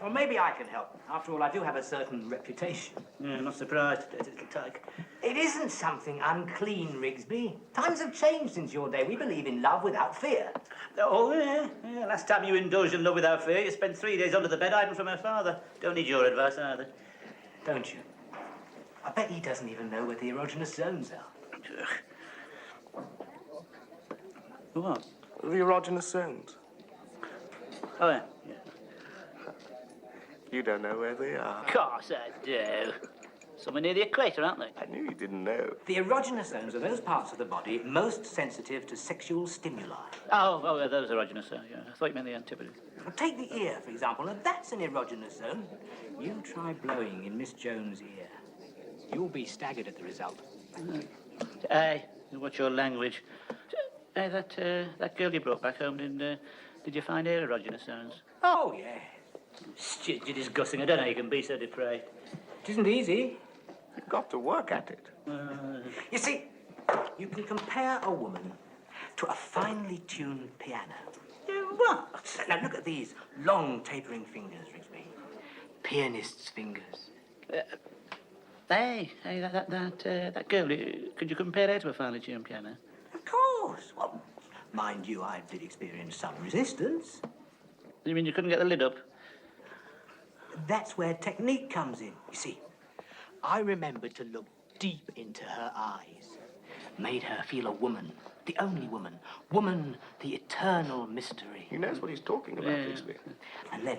Well, maybe I can help. After all, I do have a certain reputation. Yeah, not surprised, little tyke. It isn't something unclean, Rigsby. Times have changed since your day. We believe in love without fear. Oh, yeah. Last time you indulged in love without fear, you spent 3 days under the bed hiding from her father. Don't need your advice either. Don't you? I bet he doesn't even know where the erogenous zones are. What? The erogenous zones. Oh, yeah. You don't know where they are. Of course I do. Somewhere near the equator, aren't they? I knew you didn't know. The erogenous zones are those parts of the body most sensitive to sexual stimuli. Oh, yeah, those erogenous zones, yeah. I thought you meant the antipodes. Well, take the ear, for example. Now, that's an erogenous zone. You try blowing in Miss Jones' ear. You'll be staggered at the result. Hey, what's your language? Hey, that girl you brought back home, did you find her erogenous zones? Oh, yeah. You're disgusting. I don't know how you can be so depraved. It isn't easy. You've got to work at it. You see, you can compare a woman to a finely tuned piano. What? Now, look at these long, tapering fingers, Rigsby. Pianist's fingers. Hey, that girl, could you compare her to a finely tuned piano? Of course. Well, mind you, I did experience some resistance. You mean you couldn't get the lid up? That's where technique comes in. You see, I remembered to look deep into her eyes. Made her feel a woman. The only woman. Woman, the eternal mystery. He knows what he's talking about, Rigsby. And then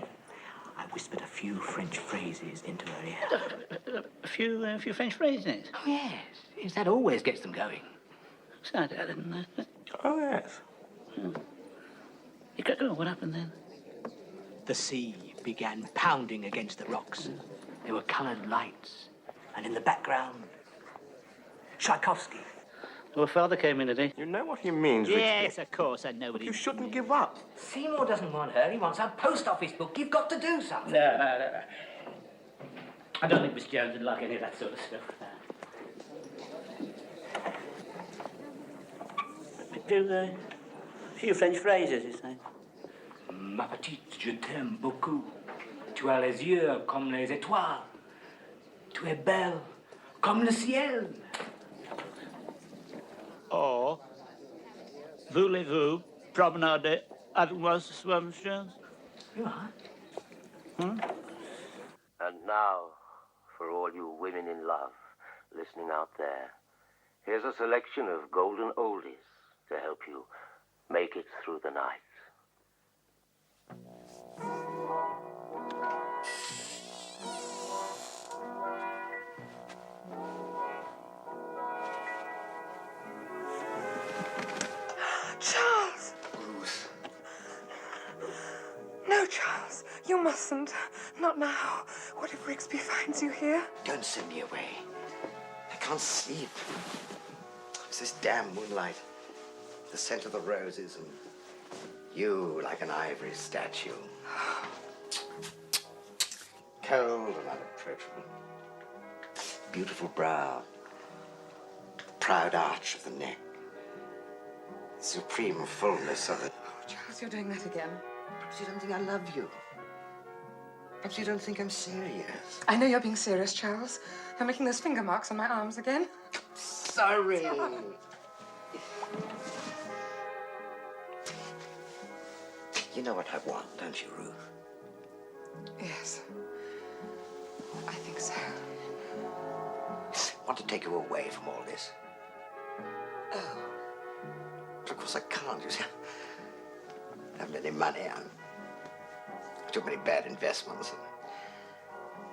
I whispered a few French phrases into her ear. A few French phrases? Oh, yes. That always gets them going. So I didn't know. Oh, yes. What happened then? The sea began pounding against the rocks. There were coloured lights. And in the background, Tchaikovsky. Well, father came in, did he? You know what he means, Rigsby. Yes, of course, I know what he You means. shouldn't give up. Seymour doesn't want her. He wants her post office book. You've got to do something. No. I don't think Miss Jones would like any of that sort of stuff. Do a few French phrases, you say? Ma petite, je t'aime beaucoup. Tu as les yeux comme les étoiles. Tu es belle comme le ciel. Or, voulez-vous promenader at once, Swanstones? You are? And now, for all you women in love listening out there, here's a selection of golden oldies to help you make it through the night. Charles! Ruth. No, Charles, you mustn't. Not now. What if Rigsby finds you here? Don't send me away. I can't sleep. It's this damn moonlight. The scent of the roses and you like an ivory statue. Cold and unapproachable. Beautiful brow. Proud arch of the neck. Supreme fullness of it. Oh, Charles, Charles, you're doing that again. Perhaps you don't think I love you. Perhaps you don't think I'm serious. I know you're being serious, Charles. You're making those finger marks on my arms again. Sorry. You know what I want, don't you, Ruth? Yes. I think so. I want to take you away from all this. Oh. But of course I can't, you see. I haven't any money. I'm too many bad investments.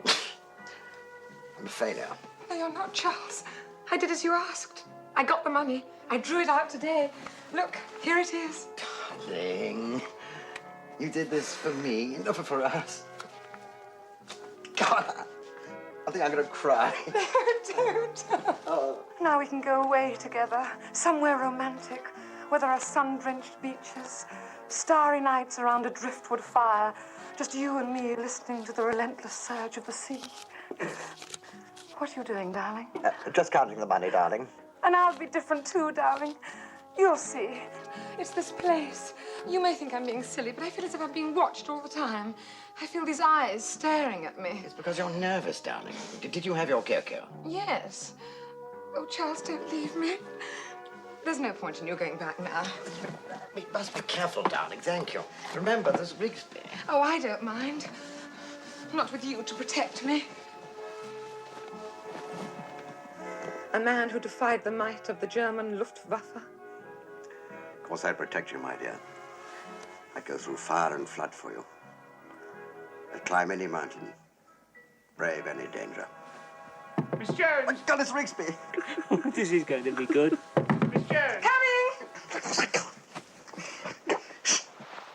I'm a failure. No, you're not, Charles. I did as you asked. I got the money. I drew it out today. Look, here it is. Darling, you did this for me, not for us. God, I think I'm gonna cry. No, don't. Oh. Now we can go away together, somewhere romantic, where there are sun-drenched beaches, starry nights around a driftwood fire, just you and me listening to the relentless surge of the sea. What are you doing, darling? Just counting the money, darling. And I'll be different too, darling. You'll see. It's this place. You may think I'm being silly, but I feel as if I'm being watched all the time. I feel these eyes staring at me. It's because you're nervous, darling. Did you have your cocoa? Yes. Oh, Charles, don't leave me. There's no point in you going back now. We must be careful, darling. Thank you. Remember, there's Rigsby. Oh, I don't mind. Not with you to protect me. A man who defied the might of the German Luftwaffe. Of course, I'd protect you, my dear. I'd go through fire and flood for you. I'd climb any mountain, brave any danger. Miss Jones! Oh, God, it's Rigsby. This is going to be good. Miss Jones! Coming!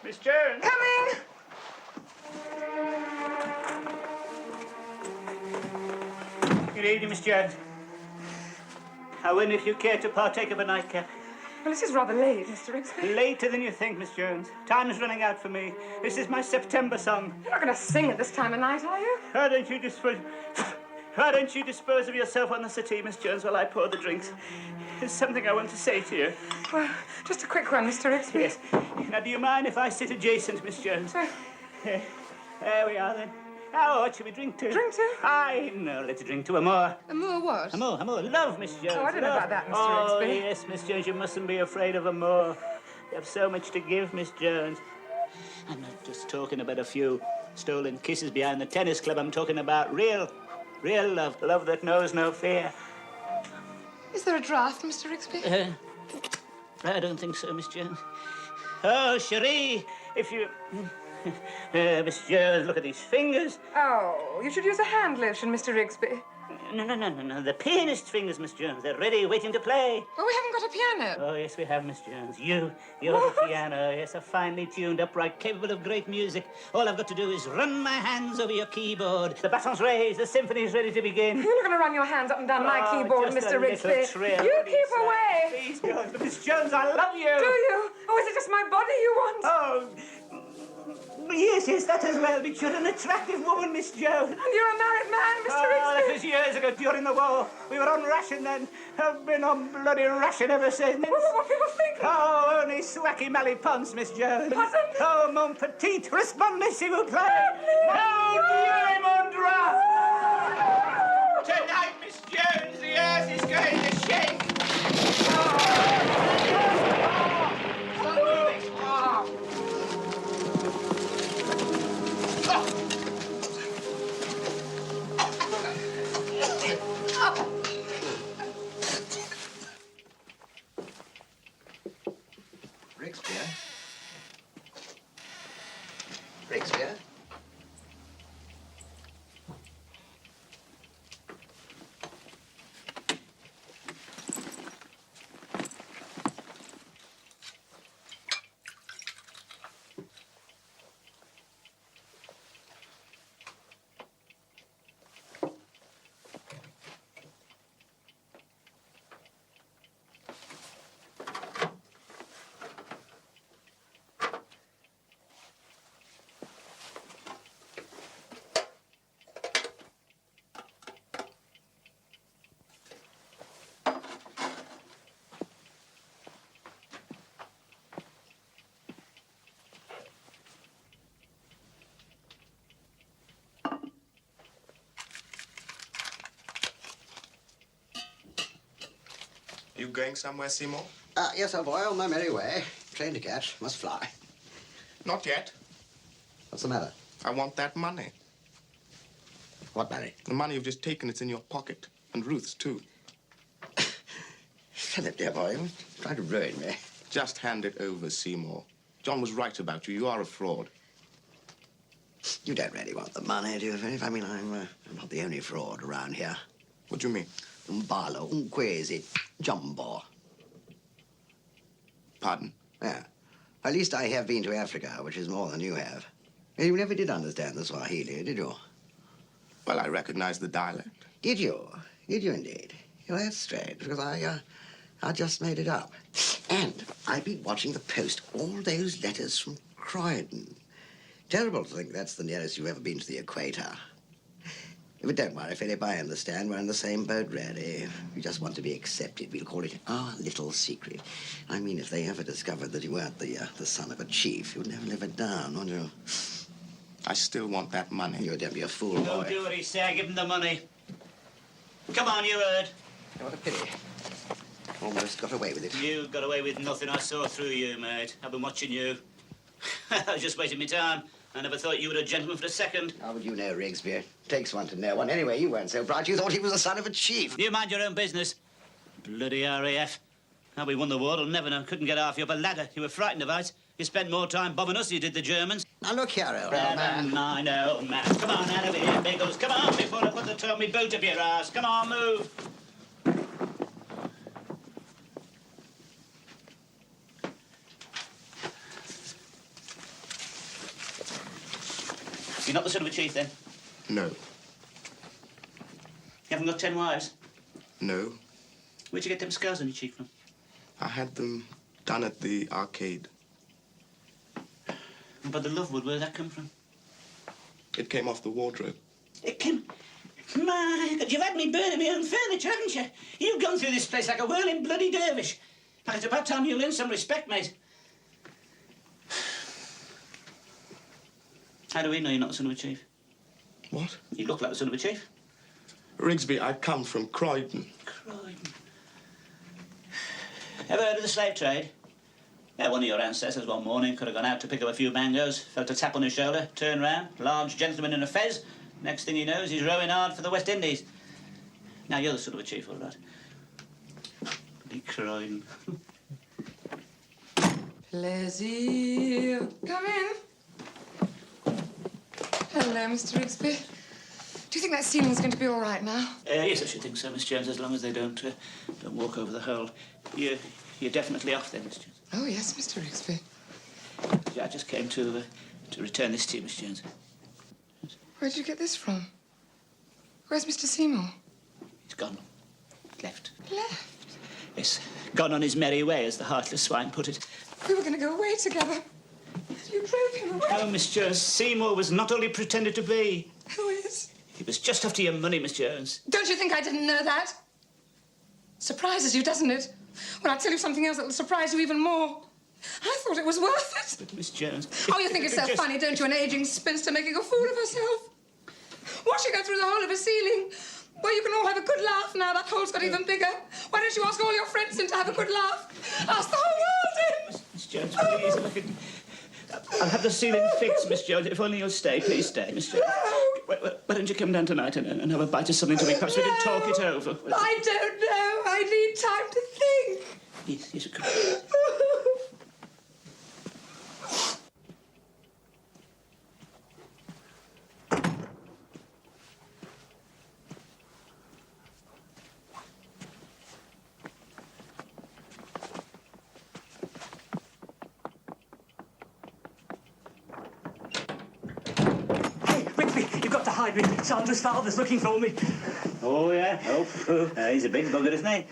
Miss Jones! Coming! Good evening, Miss Jones. I wonder if you care to partake of a nightcap. Well, this is rather late, Mr. Rigsby. Later than you think, Miss Jones. Time's running out for me. This is my September song. You're not going to sing at this time of night, are you? Why don't you dispose of yourself on the settee, Miss Jones, while I pour the drinks? There's something I want to say to you. Well, just a quick one, Mr. Rigsby. Yes. Now, do you mind if I sit adjacent, Miss Jones? There we are, then. Now, what should we drink to? Drink to? No, let's drink to Amour. Amour what? Amour. Love, Miss Jones. Oh, I don't know about that, Mr. Oh, Rigsby. yes, Miss Jones, you mustn't be afraid of Amour. You have so much to give, Miss Jones. I'm not just talking about a few stolen kisses behind the tennis club. I'm talking about real love. Love that knows no fear. Is there a draft, Mr. Rigsby? I don't think so, Miss Jones. Oh, Cherie, if you... Miss Jones, look at these fingers. Oh, you should use a hand lotion, Mr. Rigsby. No. The pianist's fingers, Miss Jones. They're ready, waiting to play. Well, we haven't got a piano. Oh, yes, we have, Miss Jones. You're the piano. Yes, a finely tuned upright, capable of great music. All I've got to do is run my hands over your keyboard. The baton's raised. The symphony's ready to begin. You're not going to run your hands up and down my keyboard, just Mr. a little Rigsby. trill, You please, keep away. Please, Jones. But Miss Jones, I love you. Do you? Oh, is it just my body you want? Oh... Yes, that as well, but you're an attractive woman, Miss Jones. And you're a married man, Mr. Rigsby. That was years ago, during the war. We were on ration then. I've been on bloody ration ever since. What people think? Oh, only swacky malipons, Miss Jones. Pardon? Oh, mon petit, respondez s'il vous plaît. Oh, Dieu, mon drap. Tonight, Miss Jones, the earth is going to shake. Rigsby? You going somewhere, Seymour? Yes, old boy, on my merry way. Train to catch, must fly. Not yet. What's the matter? I want that money. What money? The money you've just taken, it's in your pocket. And Ruth's, too. Philip, dear boy, you're trying to ruin me. Just hand it over, Seymour. John was right about you. You are a fraud. You don't really want the money, do you, Philip? I mean, I'm not the only fraud around here. What do you mean? Barlow, quasi, jumbo. Pardon? Yeah. At least I have been to Africa, which is more than you have. You never did understand the Swahili, did you? Well, I recognize the dialect. Did you? Did you indeed? Well, that's strange, because I just made it up. And I've been watching the post, all those letters from Croydon. Terrible to think that's the nearest you've ever been to the equator. But don't worry, Philip, I understand. We're in the same boat, really. We just want to be accepted. We'll call it our little secret. I mean, if they ever discovered that you weren't the son of a chief, you'd never live it down, would you? I still want that money. You don't be a fool, boy. Don't do what he said. Give him the money. Come on, you heard. What a pity. Almost got away with it. You got away with nothing. I saw through you, mate. I've been watching you. I was just wasting my time. I never thought you were a gentleman for a second. How would you know, Rigsby? It takes one to know one. Anyway, you weren't so bright. You thought he was the son of a chief. You mind your own business. Bloody RAF. How we won the war, I'll never know. Couldn't get half you up a ladder. You were frightened of us. You spent more time bombing us than you did the Germans. Now, look here, old man. Mine, old man. Come on, out of here, Biggles. Come on, before I put the toe of me boot up your ass. Come on, move. You're not the son of a chief, then? No. You haven't got 10 wives? No. Where'd you get them scars on your cheek from? I had them done at the arcade. But the Lovewood, where'd that come from? It came off the wardrobe. It came... My God, you've had me burning my own furniture, haven't you? You've gone through this place like a whirling bloody dervish. Now, it's about time you learn some respect, mate. How do we know you're not the son of a chief? What? You look like the son of a chief. Rigsby, I come from Croydon. Croydon. Ever heard of the slave trade? Yeah, one of your ancestors one morning could have gone out to pick up a few mangoes, felt a tap on his shoulder, turned round, large gentleman in a fez. Next thing he knows, he's rowing hard for the West Indies. Now, you're the son of a chief, all right. Bloody Croydon. Plaisir. Come in. Hello, Mr. Rigsby. Do you think that ceiling's going to be all right now? Yes, I should think so, Miss Jones, as long as they don't walk over the hole. You're definitely off then, Miss Jones. Oh, yes, Mr. Rigsby. I just came to return this to you, Miss Jones. Where'd you get this from? Where's Mr. Seymour? He's gone. Left. Left? Yes, gone on his merry way, as the heartless swine put it. We were going to go away together. You drove him away. Oh, Miss Jones, Seymour was not all he pretended to be. Who is? He was just after your money, Miss Jones. Don't you think I didn't know that? Surprises you, doesn't it? When I tell you something else that'll surprise you even more. I thought it was worth it. But, Miss Jones... Oh, you think it's so funny, don't you? An aging spinster making a fool of herself. Watching her through the hole of a ceiling. Well, you can all have a good laugh now. That hole's got even bigger. Why don't you ask all your friends in to have a good laugh? Ask the whole world in. Miss Jones, please, if I could... I'll have the ceiling fixed, Miss Jones. If only you'll stay. Please stay, Miss Jones. Why don't you come down tonight and have a bite of something to eat? Perhaps we can talk it over. I don't know. I need time to think. Yes, of course. You've got to hide me. Sandra's father's looking for me. Oh, yeah? Oh, he's a big bugger, isn't he?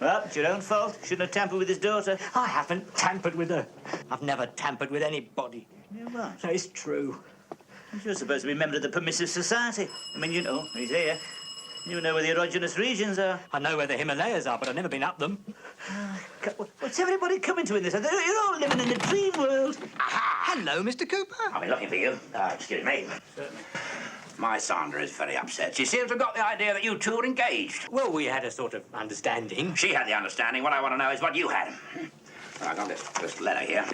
Well, it's your own fault. Shouldn't have tampered with his daughter. I haven't tampered with her. I've never tampered with anybody. You what? It's true. You're supposed to be a member of the Permissive Society. I mean, you know, he's here. You know where the erogenous regions are. I know where the Himalayas are, but I've never been up them. What's everybody coming to in this? You're all living in a dream world. Hello, Mr. Cooper. I've been looking for you. Excuse me. Certainly. My Sandra is very upset. She seems to have got the idea that you two are engaged. Well, we had a sort of understanding. She had the understanding. What I want to know is what you had. I got this letter here.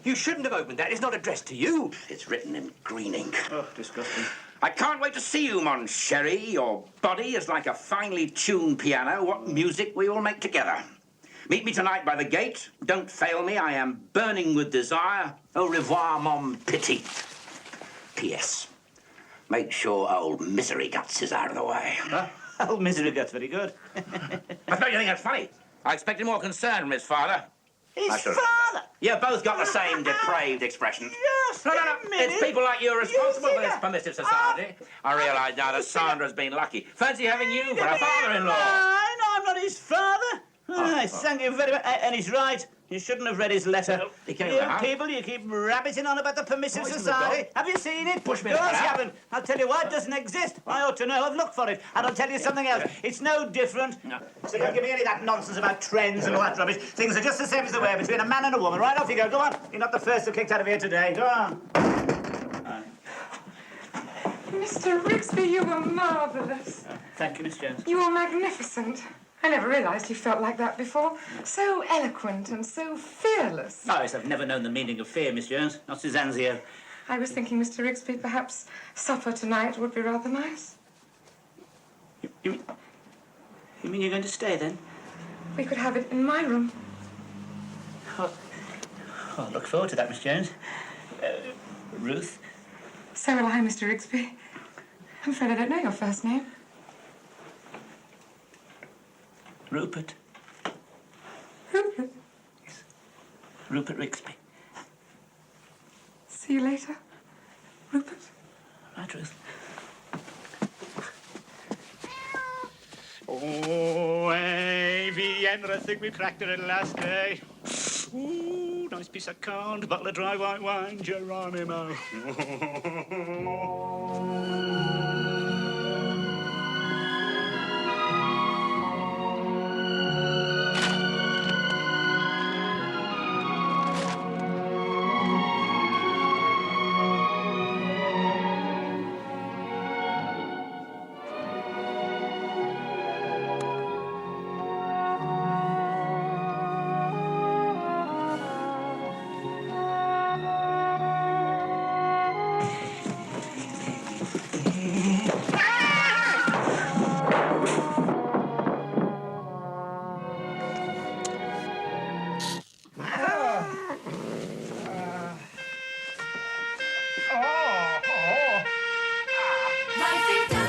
You shouldn't have opened that. It's not addressed to you. It's written in green ink. Oh, disgusting. I can't wait to see you, mon chéri. Your body is like a finely tuned piano. What music we will make together. Meet me tonight by the gate. Don't fail me. I am burning with desire. Au revoir, mon petit. P.S. Make sure old Misery Guts is out of the way. Huh? Old Misery Guts, very good. I suppose you think that's funny. I expected more concern from his father. His father? You both got the same depraved expression. Yes, No. minute. It's people like you are responsible You for this think permissive society. I realise now that Sandra's been lucky. Fancy having you for a father-in-law. No, I'm not his father. Thank you very much. And he's right. You shouldn't have read his letter. He came You out. people, you keep rabbiting on about the permissive society. Have you seen it? Push me Of in the course you crowd. haven't. I'll tell you why it doesn't exist. I ought to know. I've looked for it. And I'll tell you something else. It's no different. No. So don't give me any of that nonsense about trends and all that rubbish. Things are just the same as they were between a man and a woman. Right, off you go. Go on. You're not the first who kicked out of here today. Go on. Mr. Rigsby, you were marvellous. Thank you, Miss Jones. You were magnificent. I never realised you felt like that before. So eloquent and so fearless. Oh, yes, I've never known the meaning of fear, Miss Jones. Not Suzanne's here. I was thinking, Mr. Rigsby, perhaps supper tonight would be rather nice. You mean you're going to stay, then? We could have it in my room. Oh, I look forward to that, Miss Jones. Ruth? So will I, Mr. Rigsby. I'm afraid I don't know your first name. Rupert. Rupert. Yes. Rupert Rigsby. See you later, Rupert. Right, Ruth. Oh, Vienna, I think we've cracked it at last, eh? Ooh, nice piece of corn, bottle of dry white wine, Geronimo. Rising